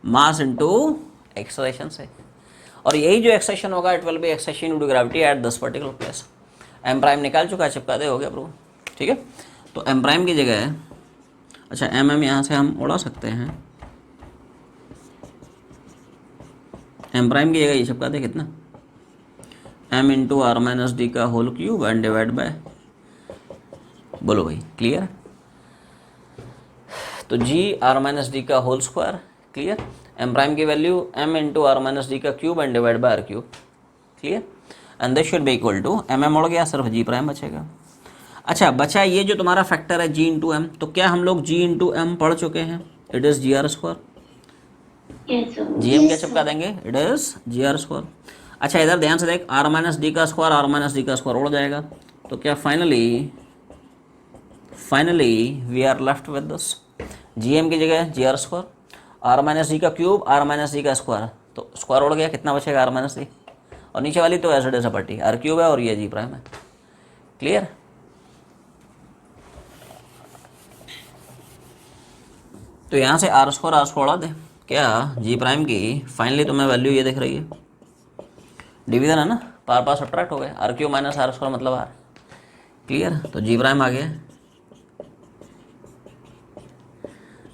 मास इनटू एक्सेलरेशन से. और यही जो एक्सेशन होगा it will be acceleration due to gravity at this particular place. m prime निकाल चुका है, चिपका दे, हो गया प्रूव, ठीक है. तो m प्राइम की जगह है, अच्छा mm यहाँ से हम उड़ा सकते हैं. m प्राइम की जगह ये चिपका दे कितना? m इंटू R-d का whole cube and divide by, बोलो भाई, क्लियर? तो G(r-d) का whole square, clear. m prime की वैल्यू m इंटू R-d का cube and divide by r cube, clear. And this should be equal to mm उड़ गया, सिर्फ G प्राइम बचेगा. अच्छा, बचा ये जो तुम्हारा फैक्टर है G इंटू m. तो क्या हम लोग G इंटू m पढ़ चुके हैं? It is GR². GM क्या चिपका देंगे? It is GR². अच्छा, इधर ध्यान से देख, R-d का स्क्वायर उड़ जाएगा. तो क्या finally we are left with this GM की जगह g are square, r minus g का क्यूब, आर माइनस जी का स्क्वायर, तो स्क्वायर उड़ गया, कितना बचेगा आर माइनस जी, और नीचे वाली तो एज इट इज सपाटी आर क्यूब है और ये जी प्राइम है। क्लियर? तो यहाँ से आर स्क्वायर उड़ा दे, क्या जी प्राइम की फाइनली तुम्हें वैल्यू ये दिख रही है, डिवीजन है ना, पार पार सब्ट्रैक्ट हो गया, r cube minus r square मतलब आर। क्लियर? तो जी प्राइम आ गया,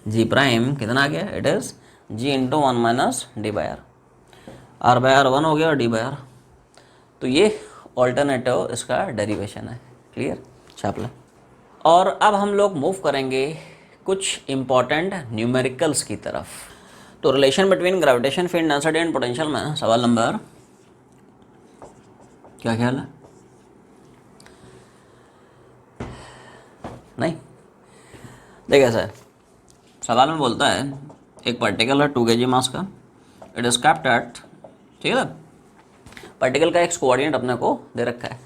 जी प्राइम कितना आ गया, it is g into 1 minus d by r by r 1 हो गया और डी बाई आर। तो ये ऑल्टरनेटिव इसका डेरिवेशन है। क्लियर? छाप लें। और अब हम लोग मूव करेंगे कुछ इम्पॉर्टेंट न्यूमेरिकल्स की तरफ। तो relation between gravitation field density and potential में सवाल नंबर, क्या ख्याल है? नहीं देखिए ऐसा है, सवाल में बोलता है एक पार्टिकल है 2 kg मास का, इट इज कैप्ट एट, ठीक है, पार्टिकल का एक्स कोऑर्डिनेट अपने को दे रखा है,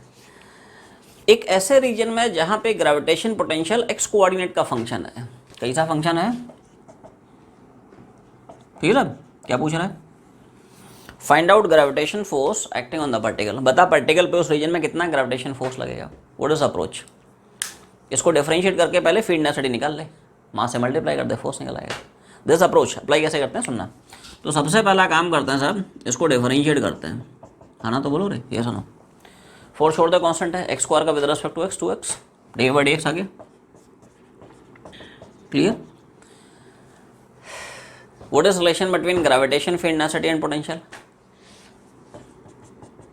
एक ऐसे रीजन में जहां पे ग्रेविटेशन पोटेंशियल एक्स कोऑर्डिनेट का फंक्शन है। कैसा फंक्शन है? ठीक है, क्या पूछ रहा है? Find out gravitation force acting on the particle, बता पार्टिकल पे उस रीजन में कितना ग्रेविटेशन फोर्स लगेगा। What is approach? इसको डिफरेंशिएट करके पहले फील्ड डेंसिटी निकाल ले, मास से मल्टीप्लाई कर दे, फोर्स निकल आएगा। दिस अप्रोच अप्लाई कैसे करते हैं सुनना। तो सबसे पहला काम करते हैं साहब, इसको डिफरेंशिएट करते हैं, है ना, तो बोलो रे, ये सुनो, फोर्स छोड़ दे कांस्टेंट है, एक्स स्क्वायर का with respect to x 2x, d by d x आ गया। Clear? What is relation between gravitation field density and potential?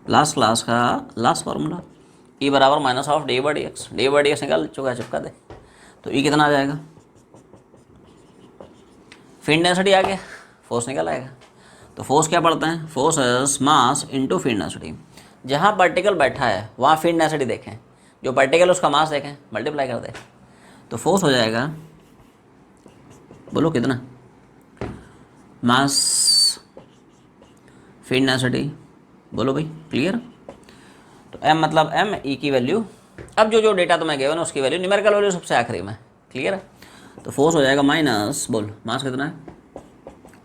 Last class का लास्ट फार्मूला, ई बराबर minus of d by d x, d by d x निकाल, चुका चिपका दे, तो ई कितना आ जाएगा, फील्ड डेंसिटी आ गया, फोर्स निकल आएगा। तो फोर्स क्या पढ़ते हैं? Force is mass into field density. जहाँ पार्टिकल बैठा है वहाँ फील्ड डेंसिटी देखें, जो पार्टिकल उसका मास देखें, मल्टीप्लाई कर दे, तो फोर्स हो जाएगा, बोलो कितना, मास फील्ड डेंसिटी, बोलो भाई। क्लियर? तो m मतलब m, e की वैल्यू, अब जो जो डेटा तुम्हें गया ना उसकी वैल्यू, न्यूमेरिकल वैल्यू सबसे आखिरी में। क्लियर है? तो फोर्स हो जाएगा माइनस, बोल मास कितना है,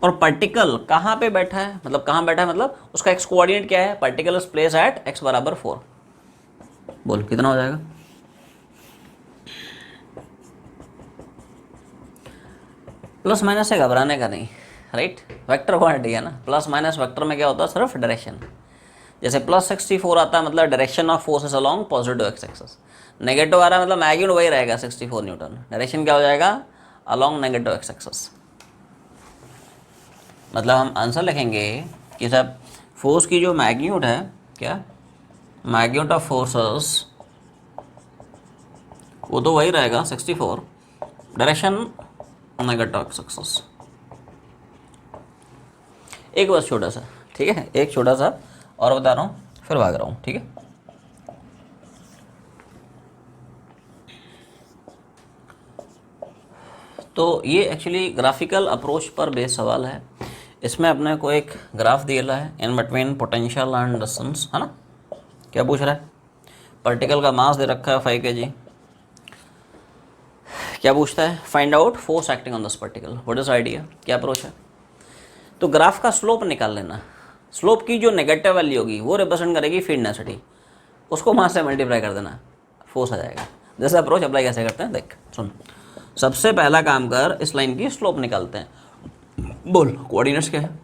और पार्टिकल कहाँ पे बैठा है, मतलब कहाँ बैठा है, मतलब उसका एक्स कोऑर्डिनेट क्या है, particle is place at x बराबर 4, बोल कितना हो जाएगा, प्लस माइनस से घबराने का नहीं, राइट, वेक्टर क्वांटिटी है ना, प्लस माइनस वेक्टर में क्या होता है, सिर्फ डायरेक्शन। जैसे प्लस 64 आता है मतलब direction of force is along positive x axis, negative आ रहा है मतलब मैग्नीट्यूड वही रहेगा 64 न्यूटन, डायरेक्शन क्या हो जाएगा, अलोंग नेगेटिव एक्स एक्सिस। मतलब हम आंसर लिखेंगे कि सब फोर्स की जो मैग्नीट्यूड है, क्या मैग्नीट्यूड ऑफ फोर्सेस, वो तो वही रहेगा 64, डायरेक्शन नेगेटिव एक्स एक्सिस। एक बस छोटा सा, ठीक है, एक छोटा सा और बता रहा हूँ, फिर भाग रहा हूँ, ठीक है। तो ये एक्चुअली ग्राफिकल अप्रोच पर बेस्ड सवाल है। इसमें अपने को एक ग्राफ दिया है in between potential and distance, है ना। क्या पूछ रहा है, पार्टिकल का मास दे रखा है 5 kg, क्या पूछता है, find out force acting on this particle, what is idea, क्या अप्रोच है। तो ग्राफ का स्लोप निकाल लेना, स्लोप की जो नेगेटिव वैल्यू होगी वो रिप्रेजेंट करेगी फील्ड डेंसिटी, उसको मास से मल्टीप्लाई कर देना, फोर्स आ जाएगा। जैसे अप्रोच अप्लाई कैसे करते हैं देख सुन, सबसे पहला काम कर, इस लाइन की स्लोप निकालते हैं, बोल कोऑर्डिनेट्स क्या है,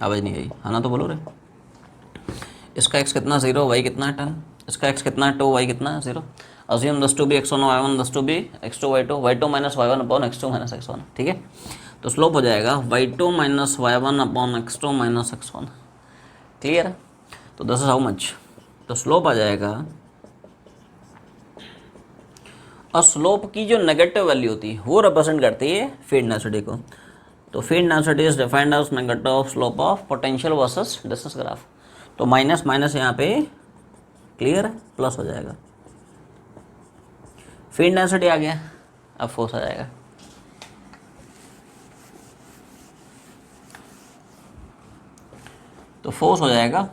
आवाज़ नहीं आई, है ना, तो बोलो रे। इसका x कितना 0, y कितना है 10, इसका x कितना है 2, y कितना है 0, अज्यूम दस टू बी x1 y1 दस to b x2 y2 minus y1 upon x2 minus x1, ठीक है। तो स्लोप हो जाएगा y2 minus y1 upon x2 minus x1। Clear है? तो दिस इज हाउ मच, तो स्लोप आ जाएगा, और स्लोप की जो नेगेटिव वैल्यू होती है वो रिप्रेजेंट करती है फील्ड डेंसिटी को। तो field density is defined as negative slope of potential versus distance graph. तो माइनस माइनस यहाँ पे क्लियर है, प्लस हो जाएगा, फील्ड डेंसिटी आ गया, अब फोर्स आ जाएगा। तो फोर्स हो जाएगा,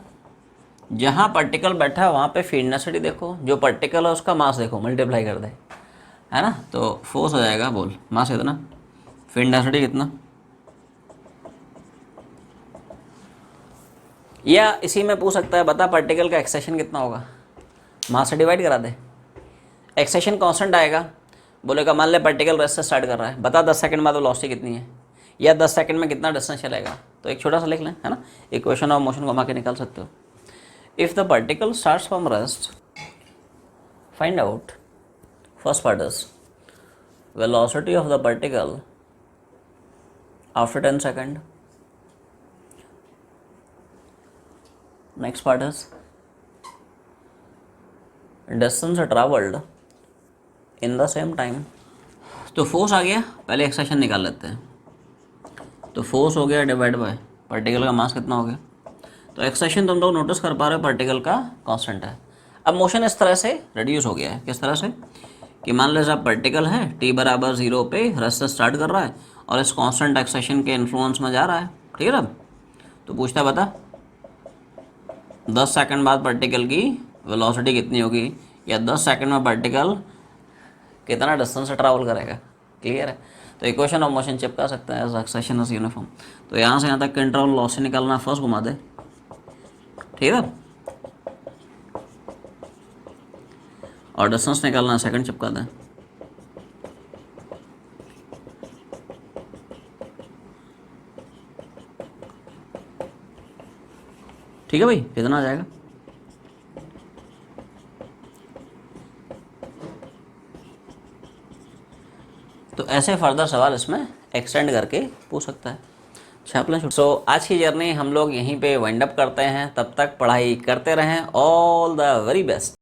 जहाँ पार्टिकल बैठा है वहाँ पे फील्ड डेंसिटी देखो, जो पार्टिकल है उसका मास देखो, मल्टीप्लाई कर दे, है ना। तो फोर्स हो जाएगा, बोल मास कितना, फिर डेंसिटी कितना, या इसी में पूछ सकता है बता पार्टिकल का एक्सेशन कितना होगा, मास से डिवाइड करा दे, एक्सेशन कांस्टेंट आएगा, बोलेगा मान ले पार्टिकल रेस्ट से स्टार्ट कर रहा है, बता 10 सेकंड बाद वेलोसिटी कितनी है, या 10 सेकंड में कितना डिस्टेंस चलेगा। तो एक छोटा सा लिख लें, है ना, इक्वेशन ऑफ मोशन घुमा के निकाल सकते हो। If the particle starts from rest, find out, first part is velocity of the particle after 10 second, next part is distance travelled in the same time. तो फोर्स आ गया, पहले एक्सेशन निकाल लेते हैं। तो फोर्स हो गया डिवाइड बाय पार्टिकल का मास कितना हो गया। तो एक्सेशन तुम लोग नोटिस कर पा रहे हो पार्टिकल का कांस्टेंट है। अब मोशन इस तरह से रिड्यूस हो गया है, किस तरह से कि मान लो जब पार्टिकल है t बराबर 0 पे रेस्ट से स्टार्ट कर रहा है और इस कांस्टेंट एक्सेशन के इन्फ्लुएंस में जा रहा है, ठीक है ना। तो पूछता है बता 10 सेकंड बाद पार्टिकल की वेलोसिटी कितनी होगी, या 10 सेकंड में पार्टिकल कितना डिस्टेंस से ट्रैवल करेगा। क्लियर है। तो इक्वेशन ऑफ मोशन चिपका सकते हैं एज एक्सेशन इज यूनिफॉर्म। तो यहाँ से यहाँ तक का इंटरवल वेलोसिटी निकालना, फर्स्ट घुमा दे, ठीक है, और डिस्टेंस निकालना सेकंड चिपका दें। ठीक है भाई, कितना आ जाएगा। तो ऐसे फर्दर सवाल इसमें एक्सटेंड करके पूछ सकता है। चैप्टर सो आज की जर्नी हम लोग यहीं पे वाइंड अप करते हैं। तब तक पढ़ाई करते रहें। All the very best.